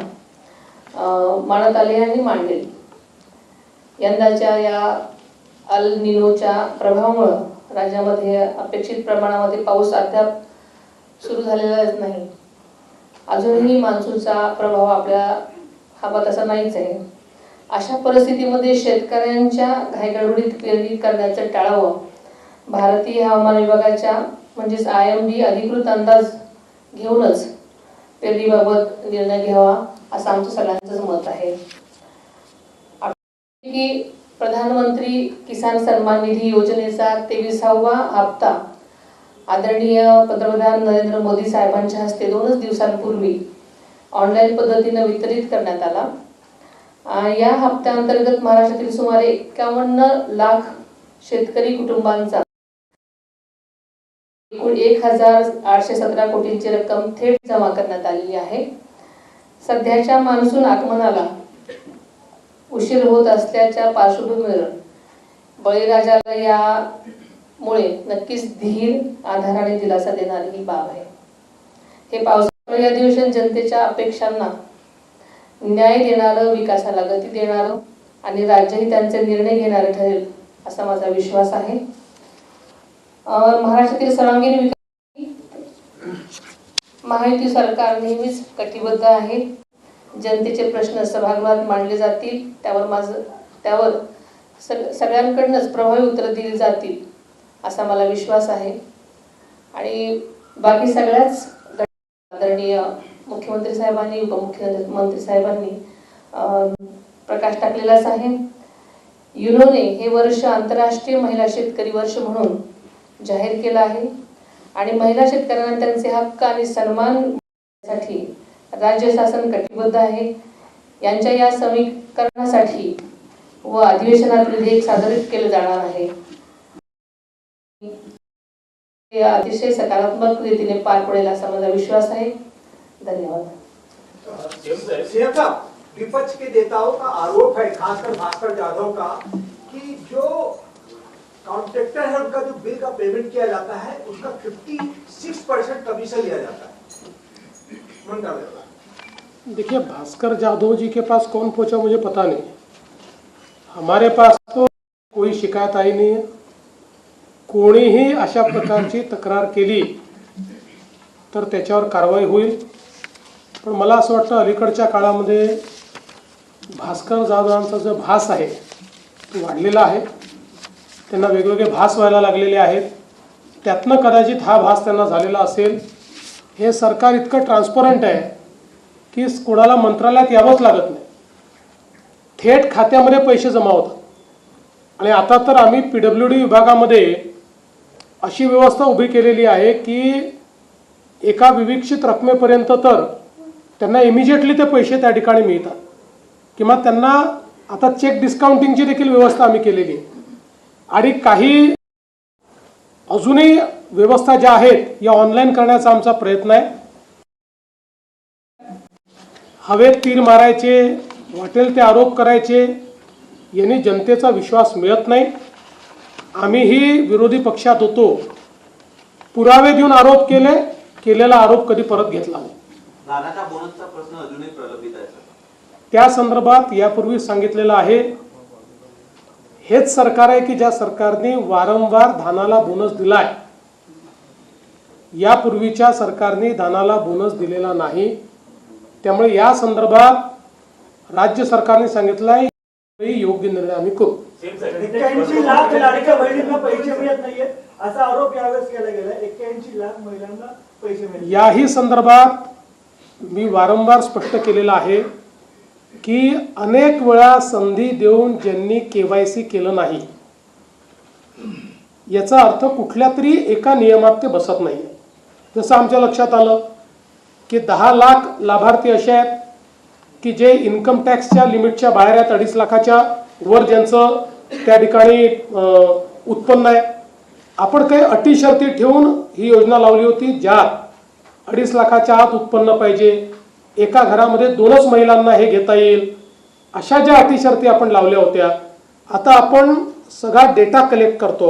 मांडत आली आणि मांडेल. यंदाच्या या अल निनोच्या प्रभावामुळे राज्यामध्ये अपेक्षित प्रमाणामध्ये पाऊस अद्याप सुरू झालेलाच नाही. अजूनही मान्सूनचा प्रभाव आपल्या हातात असा नाहीच आहे. अशा परिस्थितीमध्ये शेतकऱ्यांच्या घाईगडबडीत पेरणी करण्याचं टाळावं. भारतीय हवामान विभागाच्या म्हणजेच IMD अधिकृत अंदाज घेऊनच पेरणीबाबत निर्णय घ्यावा असं आमचं सगळ्यांचंच मत आहे. की प्रधानमंत्री किसान सन्मान निधी योजनेचा 23वा हप्ता आदरणीय पंतप्रधान नरेंद्र मोदी साहेबांच्या हस्ते 2च दिवसांपूर्वी ऑनलाईन पद्धतीने वितरित करण्यात आला. या हप्त्याअंतर्गत महाराष्ट्रातील सुमारे 51 लाख शेतकरी कुटुंबांचा एकूण 1,817 कोटींची रक्कम थेट जमा करण्यात आलेली आहे. सध्याच्या मान्सून आगमनाला उशीर होत असल्याच्या पार्श्वभूमीवर बळीराजाला यामुळे नक्कीच धीर, आधार आणि दिलासा देणारी ही बाब आहे. हे पावसाळी अधिवेशन जनतेच्या अपेक्षांना न्याय देणारं, विकासाला गती देणारं आणि राज्यही त्यांचे निर्णय घेणारे ठरेल असा माझा विश्वास आहे. महाराष्ट्रातील सर्वांगीण विकास महायुती सरकार नेहमीच कटिबद्ध आहे. जनतेचे प्रश्न सभागृहात मांडले जातील, त्यावर सगळ्यांकडूनच प्रभावी उत्तर दिली जातील असा मला विश्वास आहे. आणि बाकी सगळ्याच आदरणीय मुख्यमंत्री साहेबांनी, उपमुख्यमंत्री साहेबांनी प्रकाश टाकलेलाच आहे. युनोने हे वर्ष आंतरराष्ट्रीय महिला शेतकरी वर्ष म्हणून जाहीर केलं आहे आणि महिला शेतकऱ्यांना त्यांचे हक्क आणि सन्मान साठी राज्य शासन कटिबद्ध आहे. यांच्या या समीकरणासाठी व अधिवेशनात विधेयक सादर केले जाणार आहे. हे अतिशय सकारात्मक रीतीने पार पडेल असा माझा विश्वास आहे. धन्यवाद.
सीएम साहब, विपक्ष के नेताओं का आरोप है, खासकर भास्कर जाधव का, कि जो कॉन्ट्रैक्टर है उनका जो बिल का पेमेंट किया जाता है उसका 56% कमीशन लिया जाता है. मन कर देगा.
देखिए, भास्कर जाधव जी के पास कौन पहुंचा मुझे पता नहीं. हमारे पास तो कोई शिकायत आई नहीं है. कोणीही अशा प्रकारची तक्रार केली तर त्याच्यावर कारवाई होईल. पण मला असं वाटतं अलीकडच्या काळामध्ये भास्कर जाधवांचा जो भास आहे तो वाढलेला आहे. त्यांना वेगवेगळे भास व्हायला लागलेले आहेत. त्यातनं कदाचित हा भास त्यांना झालेला असेल. हे सरकार इतकं ट्रान्सपरंट आहे की कोणाला मंत्रालयात यावंच लागत नाही. थेट खात्यामध्ये पैसे जमा होतात. आणि आता तर आम्ही PWD विभागामध्ये अशी व्यवस्था उभी केलेली आहे की एका विविक्षित रकमेपर्यंत तर त्यांना इमिजिएटली ते पैसे त्या ठिकाणी मिळतात. किंवा त्यांना आता चेक डिस्काउंटिंगची देखील व्यवस्था आम्ही केलेली आहे. आणि काही अजूनही व्यवस्था ज्या आहेत या ऑनलाईन करण्याचा आमचा प्रयत्न आहे. हवेत तीर मारायचे, वाटेल ते आरोप करायचे यांनी जनतेचा विश्वास मिळत नाही. आम्हीही विरोधी पक्षात होतो, पुरावे देऊन आरोप केलेला आरोप कधी परत घेतला नाही.
धानाच्या बोनसचा प्रश्न अजूनही प्रलंबित आहे.
त्या संदर्भात यापूर्वी सांगितलेलं आहे. हेच सरकार आहे की ज्या सरकारने वारंवार धानाला बोनस दिलाय. यापूर्वीच्या सरकारने धानाला बोनस दिलेला नाही. त्यामुळे या संदर्भात राज्य सरकारने सांगितलंय योग्य निर्णय आम्ही करू.
81 लाख लाडक्या बहिणींना पैसे मिळत नाहीये असा आरोप यावेळेस केला गेला. 81 लाख महिलांना पैसे मिळत.
याही संदर्भात मी वारंवार स्पष्ट केलेलं आहे की अनेक वेळा संधी देऊन ज्यांनी KYC केलं नाही याचा अर्थ कुठल्या तरी एका नियमात ते बसत नाही. जसं आमच्या लक्षात आलं की 10 लाख लाभार्थी असे आहेत की जे इन्कम टॅक्सच्या लिमिटच्या बाहेर आहेत. 2.5 लाखाच्या वर ज्यांचं त्या ठिकाणी उत्पन्न आहे. आपण काही अटी शर्ती ठेवून ही योजना लावली होती ज्यात 2.5 लाखाच्या आत उत्पन्न पाहिजे, एका घरामध्ये 2च महिलांना हे घेता येईल, अशा ज्या अटी शर्ती आपण लावल्या होत्या. आता आपण सगळा डेटा कलेक्ट करतो.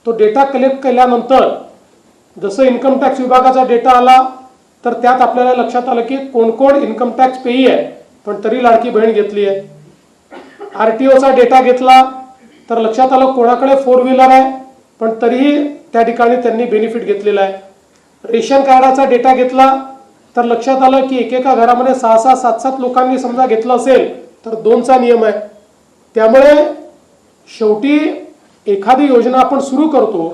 तो डेटा कलेक्ट केल्यानंतर जसं इन्कम टॅक्स विभागाचा डेटा आला तर त्यात आपल्याला लक्षात आलं की कोण कोण इन्कम टॅक्स पेई आहे पण तरी लाडकी बहीण घेतली आहे. RTOचा डेटा घेतला तर लक्षात आलं कोणाकडे 4 व्हीलर आहे पण तरीही त्या ठिकाणी त्यांनी बेनिफिट घेतलेला आहे. रेशन कार्डाचा डेटा घेतला तर लक्षात आलं की एकेका घरामध्ये 6-6, 7-7 लोकांनी समजा घेतलं असेल तर 2चा नियम आहे. त्यामुळे शेवटी एखादी योजना आपण सुरू करतो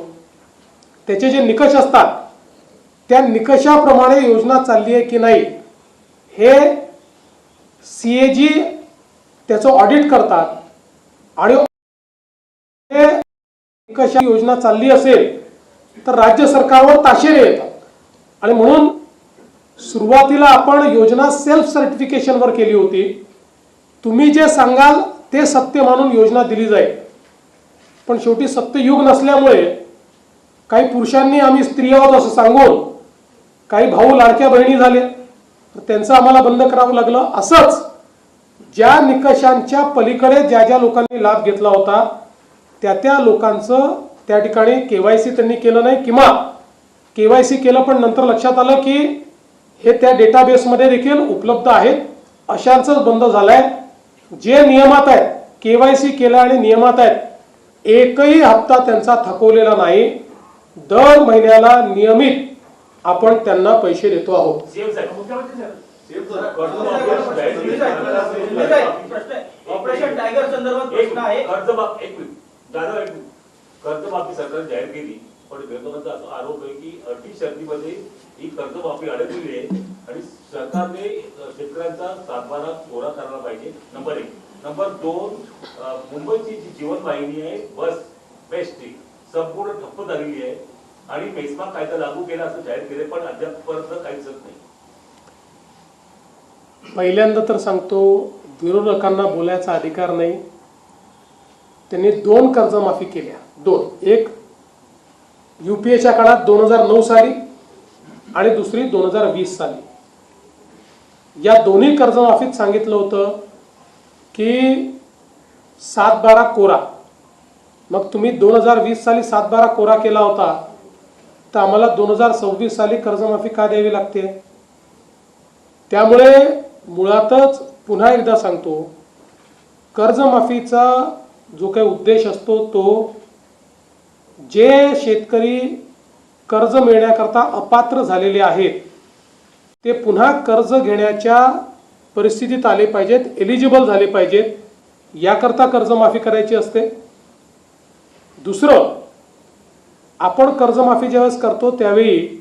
त्याचे जे निकष असतात त्या निकषाप्रमाणे योजना चालली आहे की नाही हे CAG त्याचं ऑडिट करतात. आणि निकष योजना चालली असेल तर राज्य सरकारवर ताशेरे येतात. आणि म्हणून सुरुवातीला आपण योजना सेल्फ सर्टिफिकेशनवर केली होती. तुम्ही जे सांगाल ते सत्य मानून योजना दिली जाईल. पण शेवटी सत्ययुग नसल्यामुळे काही पुरुषांनी आम्ही स्त्री आहोत असं सांगून काही भाऊ लाडक्या बहिणी झाले, तर त्यांचं आम्हाला बंद करावं लागलं. असंच ज्या निकषांच्या पलीकडे ज्या ज्या लोकांनी लाभ घेतला होता त्या लोकांचं त्या ठिकाणी KYC त्यांनी केलं नाही, किंवा KYC केलं पण नंतर लक्षात आलं की हे त्या डेटाबेसमध्ये देखील उपलब्ध आहेत, अशांचंच बंद झालंय. जे नियमात आहेत, KYC केलं आणि नियमात आहेत, एकही हप्ता त्यांचा थकवलेला नाही. दर महिन्याला नियमित आपण त्यांना पैसे देतो आहोत.
ऑपरेशन टायगर संदर्भात प्रश्न आहे. कर्जमाफी सरकार जाहीर केली, पण विरोधकांचा असा आरोप आहे की अटी शर्तीमध्ये ही कर्जमाफी अडकलेली आहे आणि सरकारने शेतकऱ्यांचा सातबारा कोरा करायला पाहिजे. नंबर 1. नंबर 2, मुंबईची जी जीवनवाहिनी आहे बस बेस्टी संपूर्ण ठप्प झालेली आहे आणि मेस्मा कायदा लागू केला असं जाहीर केले, पण अद्यापपर्यंत काहीच नाही.
पहिल्यांदा तर सांगतो, विरोधकांना बोलायचा अधिकार नाही. त्यांनी 2 कर्जमाफी केल्या. 2. एक UPAच्या काळात 2009 साली आणि दुसरी 2020 साली. या दोन्ही कर्जमाफीत सांगितलं होतं की 7/12 कोरा. मग तुम्ही 2020 साली 7/12 कोरा केला होता, तर आम्हाला 2026 साली कर्जमाफी का द्यावी लागते? त्यामुळे मुळातच पुन्हा एकदा सांगतो, कर्जमाफीचा जो काही उद्देश असतो तो जे शेतकरी कर्ज मिळण्याकरता अपात्र झालेले आहेत ते पुन्हा कर्ज घेण्याच्या परिस्थितीत आले पाहिजेत, एलिजिबल झाले पाहिजेत, याकरता कर्जमाफी करायची असते. दुसरं, आपण कर्जमाफी ज्यावेळेस करतो त्यावेळी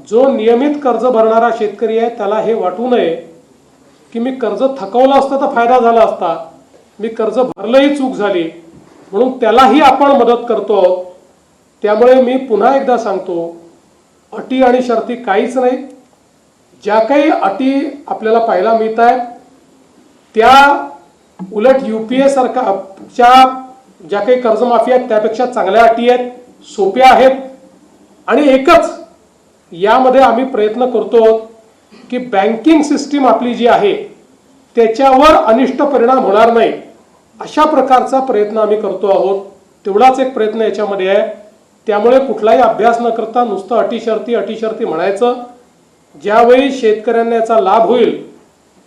जो नियमित कर्ज भरणारा शेतकरी आहे त्याला हे वाटू नये की मी कर्ज थकवलं असतं तर फायदा झाला असता, मी कर्ज भरलंही चूक झाली, म्हणून त्यालाही आपण मदत करतो. त्यामुळे मी पुन्हा एकदा सांगतो, अटी आणि शर्ती काहीच नाही. ज्या काही अटी आपल्याला पाहायला मिळत आहेत त्या उलट UPA सरकारच्या ज्या काही कर्जमाफी आहेत त्यापेक्षा चांगल्या अटी आहेत, सोप्या आहेत. आणि एकच यामध्ये आम्ही प्रयत्न करतो की बँकिंग सिस्टीम आपली जी आहे त्याच्यावर अनिष्ट परिणाम होणार नाही, अशा प्रकारचा प्रयत्न आम्ही करतो आहोत. तेवढाच एक प्रयत्न याच्यामध्ये आहे. त्यामुळे कुठलाही अभ्यास न करता नुसतं अटी शर्ती म्हणायचं, ज्यावेळी शेतकऱ्यांना याचा लाभ होईल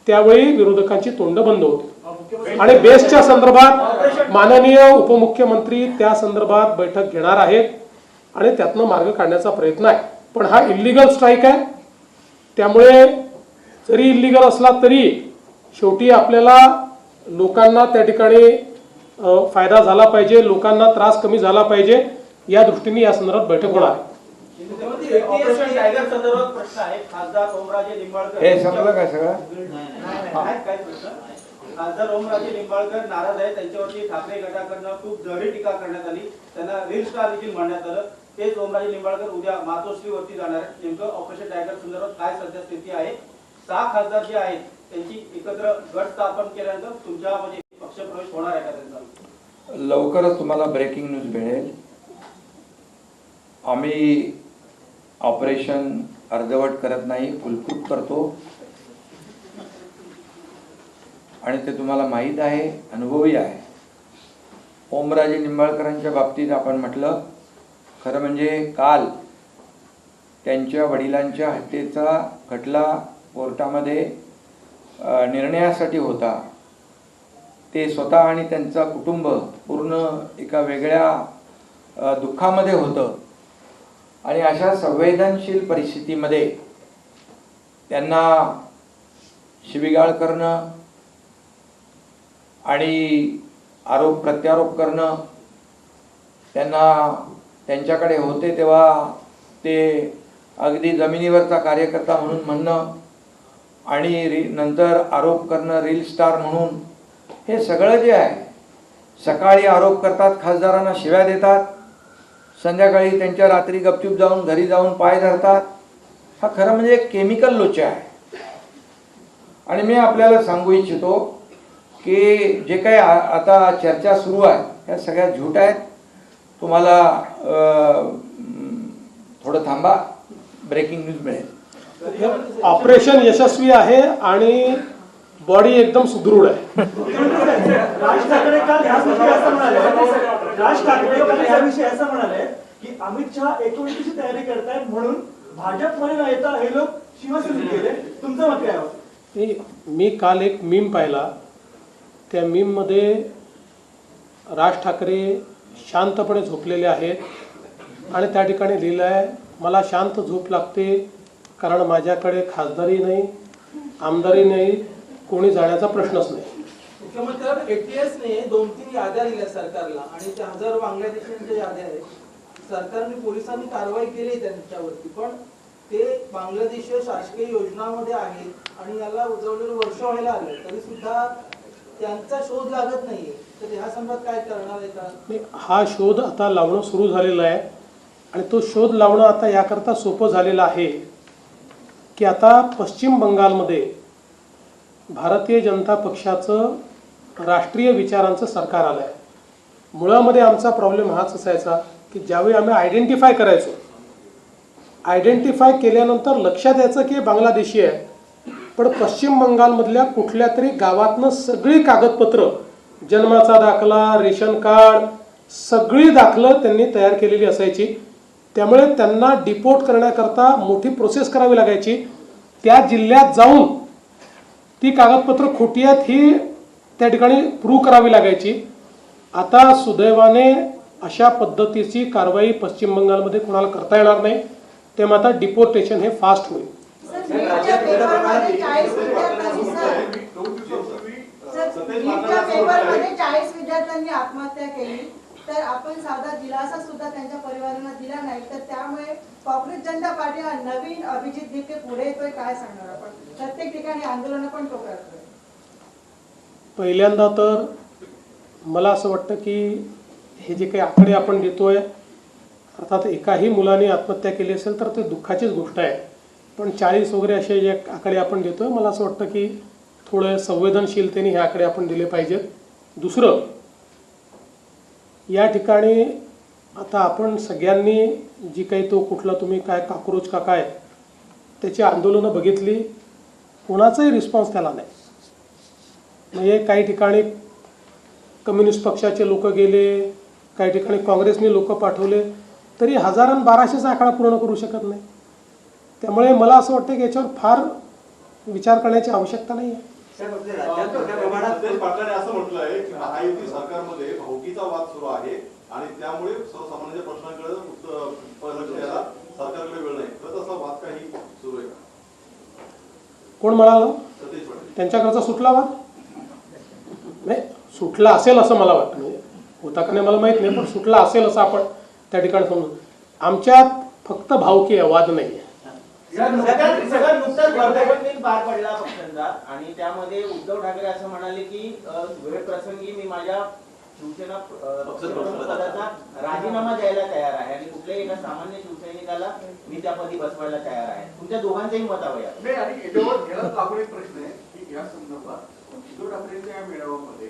त्यावेळी विरोधकांची तोंड बंद होतील. आणि बेस्टच्या संदर्भात माननीय उपमुख्यमंत्री त्या संदर्भात बैठक घेणार आहेत आणि त्यातनं मार्ग काढण्याचा प्रयत्न आहे. पण हा इल्लीगल स्ट्राईक आहे, त्यामुळे जरी इल्लीगल असला तरी शेवटी आपल्याला लोकांना त्या ठिकाणी फायदा झाला पाहिजे, लोकांना त्रास कमी झाला पाहिजे, या दृष्टीने या संदर्भात बैठक होणार आहे.
ऑपरेशन टायगर संदर्भात प्रश्न आहे. खासदार ओमराजे निंबाळकर
हे समजलं का सगळं?
आहेत काय प्रश्न? खासदार ओमराजे निंबाळकर नाराज आहेत, त्यांच्यावरती ठाकरे गटाकडनं खूप जहरी टीका करण्यात आली, त्यांना रील स्टार देखील म्हणण्यात आलं. तेच ओमराजे निंबाळकर उद्या मातोश्रीवरती जाणार आहेत. नेमकं ऑपरेशन टायगर संदर्भात काय सध्या स्थिती आहे? 6 खासदार जे आहेत त्यांची एकत्र गट स्थापन केल्यानंतर तुमच्यामध्ये पक्षप्रवेश होणार आहे का त्यांचा?
लवकरच तुम्हाला ब्रेकिंग न्यूज मिळेल. आम्ही ऑपरेशन अर्धवट करत नाही, फुलप्रूफ करतो आणि ते तुम्हाला माहीत आहे, अनुभवी आहे. ओमराजे निंबाळकरांच्या बाबतीत आपण म्हटलं, खरं म्हणजे काल त्यांच्या वडिलांच्या हत्येचा खटला कोर्टामध्ये निर्णयासाठी होता. ते स्वतः आणि त्यांचा कुटुंब पूर्ण एका वेगळ्या दुःखामध्ये होतं आणि अशा संवेदनशील परिस्थितीमध्ये त्यांना शिवीगाळ करणं आणि आरोप प्रत्यारोप करणं, त्यांच्याकडे होते तेव्हा ते अगदी जमिनीवरचा कार्यकर्ता म्हणून म्हणणं आणि नंतर आरोप करणं रील स्टार म्हणून, हे सगळं जे आहे, सकाळी आरोप करतात, खासदारांना शिव्या देतात, संध्याकाळी त्यांच्या रात्री गपचूप जाऊन घरी जाऊन पाय धरतात. हा खरं म्हणजे एक केमिकल लोचा आहे. आणि मी आपल्याला सांगू इच्छितो की जे काही आता चर्चा सुरू आहे ह्या सगळ्या झूट आहेत. तुम्हाला थोडं थांबा, ब्रेकिंग न्यूज मिळेल.
ऑपरेशन यशस्वी आहे आणि बॉडी एकदम सुदृढ आहे.
राज ठाकरे काल याविषयी असं म्हणाले, राज ठाकरे काल याविषयी असं म्हणाले की अमित शहा 19ची तयारी करतायत म्हणून भाजपमध्ये न येता हे लोक शिवसेनेत गेले. तुमचं मत काय आहे?
मी काल एक मीम पाहिला. त्या मीममध्ये राज ठाकरे शांतपणे झोपलेले आहेत आणि त्या ठिकाणी लिहिलं आहे, मला शांत झोप लागते कारण माझ्याकडे खासदारी नाही, आमदारी नाही, कोणी जाण्याचा प्रश्नच नाही.
मुख्यमंत्री एटीएसने 2-3 याद्या दिल्या सरकारला आणि त्या हजारो बांगलादेशींच्या याद्या आहेत. सरकारने पोलिसांनी कारवाई केली त्यांच्यावरती, पण ते बांगलादेशी शासकीय योजनामध्ये आहेत आणि याला उजवलेलं वर्ष व्हायला आलं तरी सुद्धा त्यांचा शोध लागत नाहीये. तर ह्या संदर्भात काय करणार आहे का?
हा शोध आता लावणं सुरू झालेला आहे आणि तो शोध लावणं आता याकरता सोपं झालेलं आहे की आता पश्चिम बंगालमध्ये भारतीय जनता पक्षाचं राष्ट्रीय विचारांचं सरकार आलं आहे. मुळामध्ये आमचा प्रॉब्लेम हाच असायचा की ज्यावेळी आम्ही आयडेंटिफाय करायचो, आयडेंटिफाय केल्यानंतर लक्षात यायचं की बांगलादेशी आहे, पण पश्चिम बंगालमधल्या कुठल्या तरी गावातनं सगळी कागदपत्र, जन्माचा दाखला, रेशन कार्ड, सगळी दाखलं त्यांनी तयार केलेली असायची. त्यामुळे त्यांना डिपोर्ट करण्याकरता मोठी प्रोसेस करावी लागायची. त्या जिल्ह्यात जाऊन ती कागदपत्र खोटी आहेत ही त्या ठिकाणी प्रूव्ह करावी लागायची. आता सुदैवाने अशा पद्धतीची कारवाई पश्चिम बंगालमध्ये कोणाला करता येणार नाही. त्यामुळे आता डिपोर्टेशन हे फास्ट होईल.
नीटच्या पेपरमध्ये 40 विद्यार्थ्यांनी आत्महत्या केली, तर आपण साधा दिलासा सुद्धा त्यांच्या परिवारांना दिला नाही, तर त्यामुळे काँग्रेस जनता पार्टी हा नवीन अभिजित दिपके पुढे येतोय, काय सांगणार आपण? प्रत्येक ठिकाणी आंदोलन पण तो करतोय.
पहिल्यांदा तर मला असं वाटतं की हे जे काही आकडे आपण देतोय, अर्थात एकाही मुलाने आत्महत्या केली असेल तर ते दुःखाचीच गोष्ट आहे, पण 40 वगैरे असे जे आकडे आपण देतोय, मला असं वाटतं की थोडं संवेदनशीलतेने हे आकडे आपण दिले पाहिजेत. दुसरं, या ठिकाणी आता आपण सगळ्यांनी जी काही तो कुठला तुम्ही काय काक्रोच का काय त्याची आंदोलनं बघितली, कोणाचाही रिस्पॉन्स त्याला नाही. म्हणजे काही ठिकाणी कम्युनिस्ट पक्षाचे लोक गेले, काही ठिकाणी काँग्रेसने लोक पाठवले, तरी 1000-1200चा आकडा पूर्ण करू शकत नाही. त्यामुळे मला असं वाटतं की याच्यावर फार विचार करण्याची आवश्यकता नाही आहे.
पाटलाने असं म्हटलं आहे की महायुती सरकारमध्ये भावकीचा वाद सुरू आहे आणि त्यामुळे सर्वसामान्य प्रश्नांकडे लक्ष द्यायला सरकारकडे वेळ नाही. तर तसा वाद काही सुरू आहे का?
कोण म्हणाला?
सतीश पाटील.
त्यांच्याकडचा सुटला वाद नाही, सुटला असेल असं मला वाटतं. म्हणजे होता का नाही मला माहित नाही, पण सुटला असेल असं आपण त्या ठिकाणी समजून. आमच्यात फक्त भावकी आहे, वाद नाही आहे.
नुकताच वर्धापन पार पडला पक्षांचा आणि त्यामध्ये उद्धव ठाकरे असं म्हणाले की वेळ प्रसंगी मी माझ्या शिवसेना पदाचा राजीनामा द्यायला तयार आहे आणि कुठल्याही एका सामान्य शिवसैनिकाला मी त्या पदी बसवायला तयार आहे. तुमच्या दोघांचंही मत हवं आहे.
आणि याच्यावर लागून एक प्रश्न आहे की या संदर्भात उद्धव ठाकरेंच्या या मेळाव्यामध्ये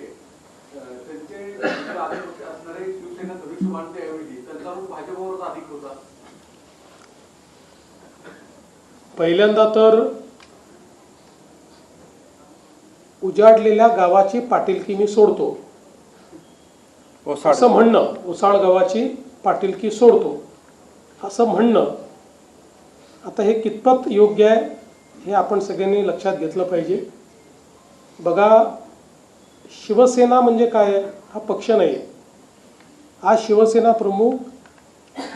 त्यांचे असणारे शिवसेना सदस्य मानण्याऐवजी त्यांचा रूप भाजपवर अधिक होता.
पहिल्यांदा तर उजाडलेल्या गावाची पाटीलकी मी सोडतो असं म्हणणं, ओसाळ गावाची पाटीलकी सोडतो असं म्हणणं, आता हे कितपत योग्य आहे हे आपण सगळ्यांनी लक्षात घेतलं पाहिजे. बघा, शिवसेना म्हणजे काय? हा पक्ष नाही आहे. हा शिवसेना प्रमुख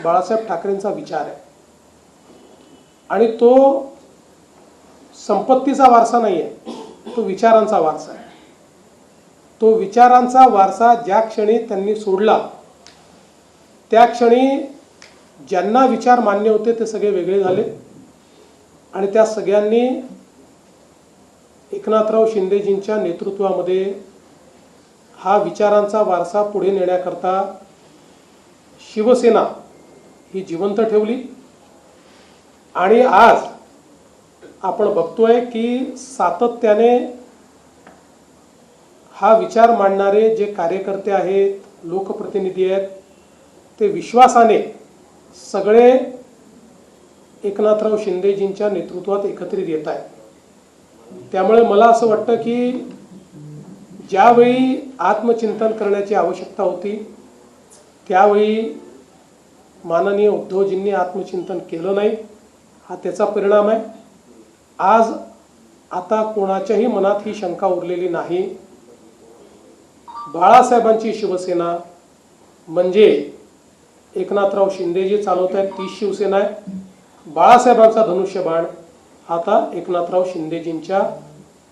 बाळासाहेब ठाकरेंचा विचार आहे आणि तो संपत्तीचा वारसा नाही आहे, तो विचारांचा वारसा आहे. तो विचारांचा वारसा ज्या क्षणी त्यांनी सोडला त्या क्षणी ज्यांना विचार मान्य होते ते सगळे वेगळे झाले आणि त्या सगळ्यांनी एकनाथराव शिंदेजींच्या नेतृत्वामध्ये हा विचारांचा वारसा पुढे नेण्याकरता शिवसेना ही जिवंत ठेवली आणि आज आपण बघतोय की सातत्याने हा विचार मांडणारे जे कार्यकर्ते आहेत, लोकप्रतिनिधी आहेत, ते विश्वासाने सगळे एकनाथराव शिंदेजींच्या नेतृत्वात एकत्रित येत आहेत. त्यामुळे मला असं वाटतं की ज्यावेळी आत्मचिंतन करण्याची आवश्यकता होती त्यावेळी माननीय उद्धवजींनी आत्मचिंतन केलं नाही. हा त्याचा परिणाम आहे. आज आता कोणाच्याही मनात ही शंका उरलेली नाही. बाळासाहेबांची शिवसेना म्हणजे एकनाथराव शिंदेजी चालवत आहेत तीच शिवसेना आहे. बाळासाहेबांचा धनुष्यबाण आता एकनाथराव शिंदेजींच्या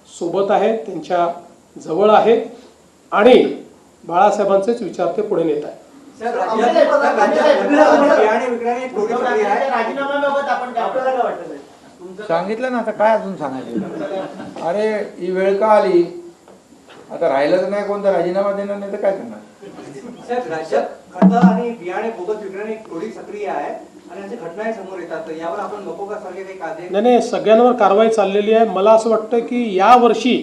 सोबत आहे, त्यांच्या जवळ आहे आणि बाळासाहेबांचेच विचार ते पुढे नेत आहे.
राजीनाम्याबाबत आपण आपल्याला काय वाटतं?
सांगितलं ना, आता काय अजून सांगायचं? अरे ही वेळ का आली? आता राहिलंच नाही, कोणता राजीनामा देणार नाही तर काय करणार?
साहेब, राज्यात खतं आणि बियाणे बोगस विक्री थोडी सक्रिय आहे आणि अशा घटनाही समोर येतात. यावर आपण नको का सारखे काही कायदे?
नाही, सगळ्यांवर कारवाई चाललेली आहे. मला असं वाटतं की यावर्षी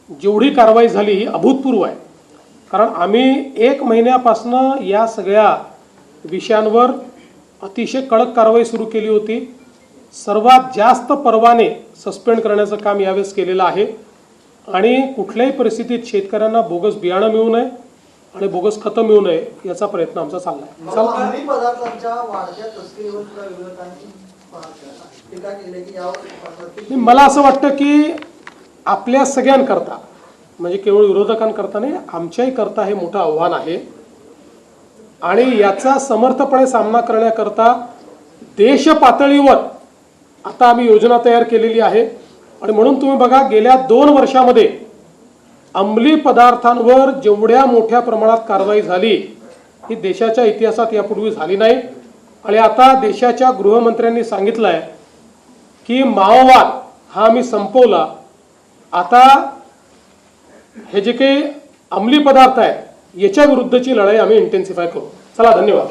जेवढी कारवाई झाली ही अभूतपूर्व आहे. कारण आम्ही 1 महिन्यापासून या सगळ्या विषयांवर अतिशय कडक कारवाई सुरू केली होती. सर्वात जास्त परवाने सस्पेंड करण्याचं काम यावेळेस केलेलं आहे आणि कुठल्याही परिस्थितीत शेतकऱ्यांना बोगस बियाणं मिळू नये आणि बोगस खतं मिळू नये याचा प्रयत्न आमचा चालला आहे.
अंमली पदार्थांच्या वाढत्या तस्करीवर सुद्धा विरोधकांनी टीका केली की यावर
मला असं वाटतं की आपल्या सगळ्यांकरता म्हणजे केवळ विरोधकांकरता नाही, आमच्याही करता हे मोठं आव्हान आहे आणि याचा समर्थपणे सामना करण्याकरता देश पातळीवर आता आम्ही योजना तयार केलेली आहे. आणि म्हणून तुम्ही बघा, गेल्या 2 वर्षामध्ये अंमली पदार्थांवर जेवढ्या मोठ्या प्रमाणात कारवाई झाली ही देशाच्या इतिहासात यापूर्वी झाली नाही. आणि आता देशाच्या गृहमंत्र्यांनी सांगितलं आहे की माओवाद हा आम्ही संपवला. आता हे जे काही अंमली पदार्थ आहेत याच्या विरुद्धची लढाई आम्ही इंटेन्सिफाय करू. चला, धन्यवाद.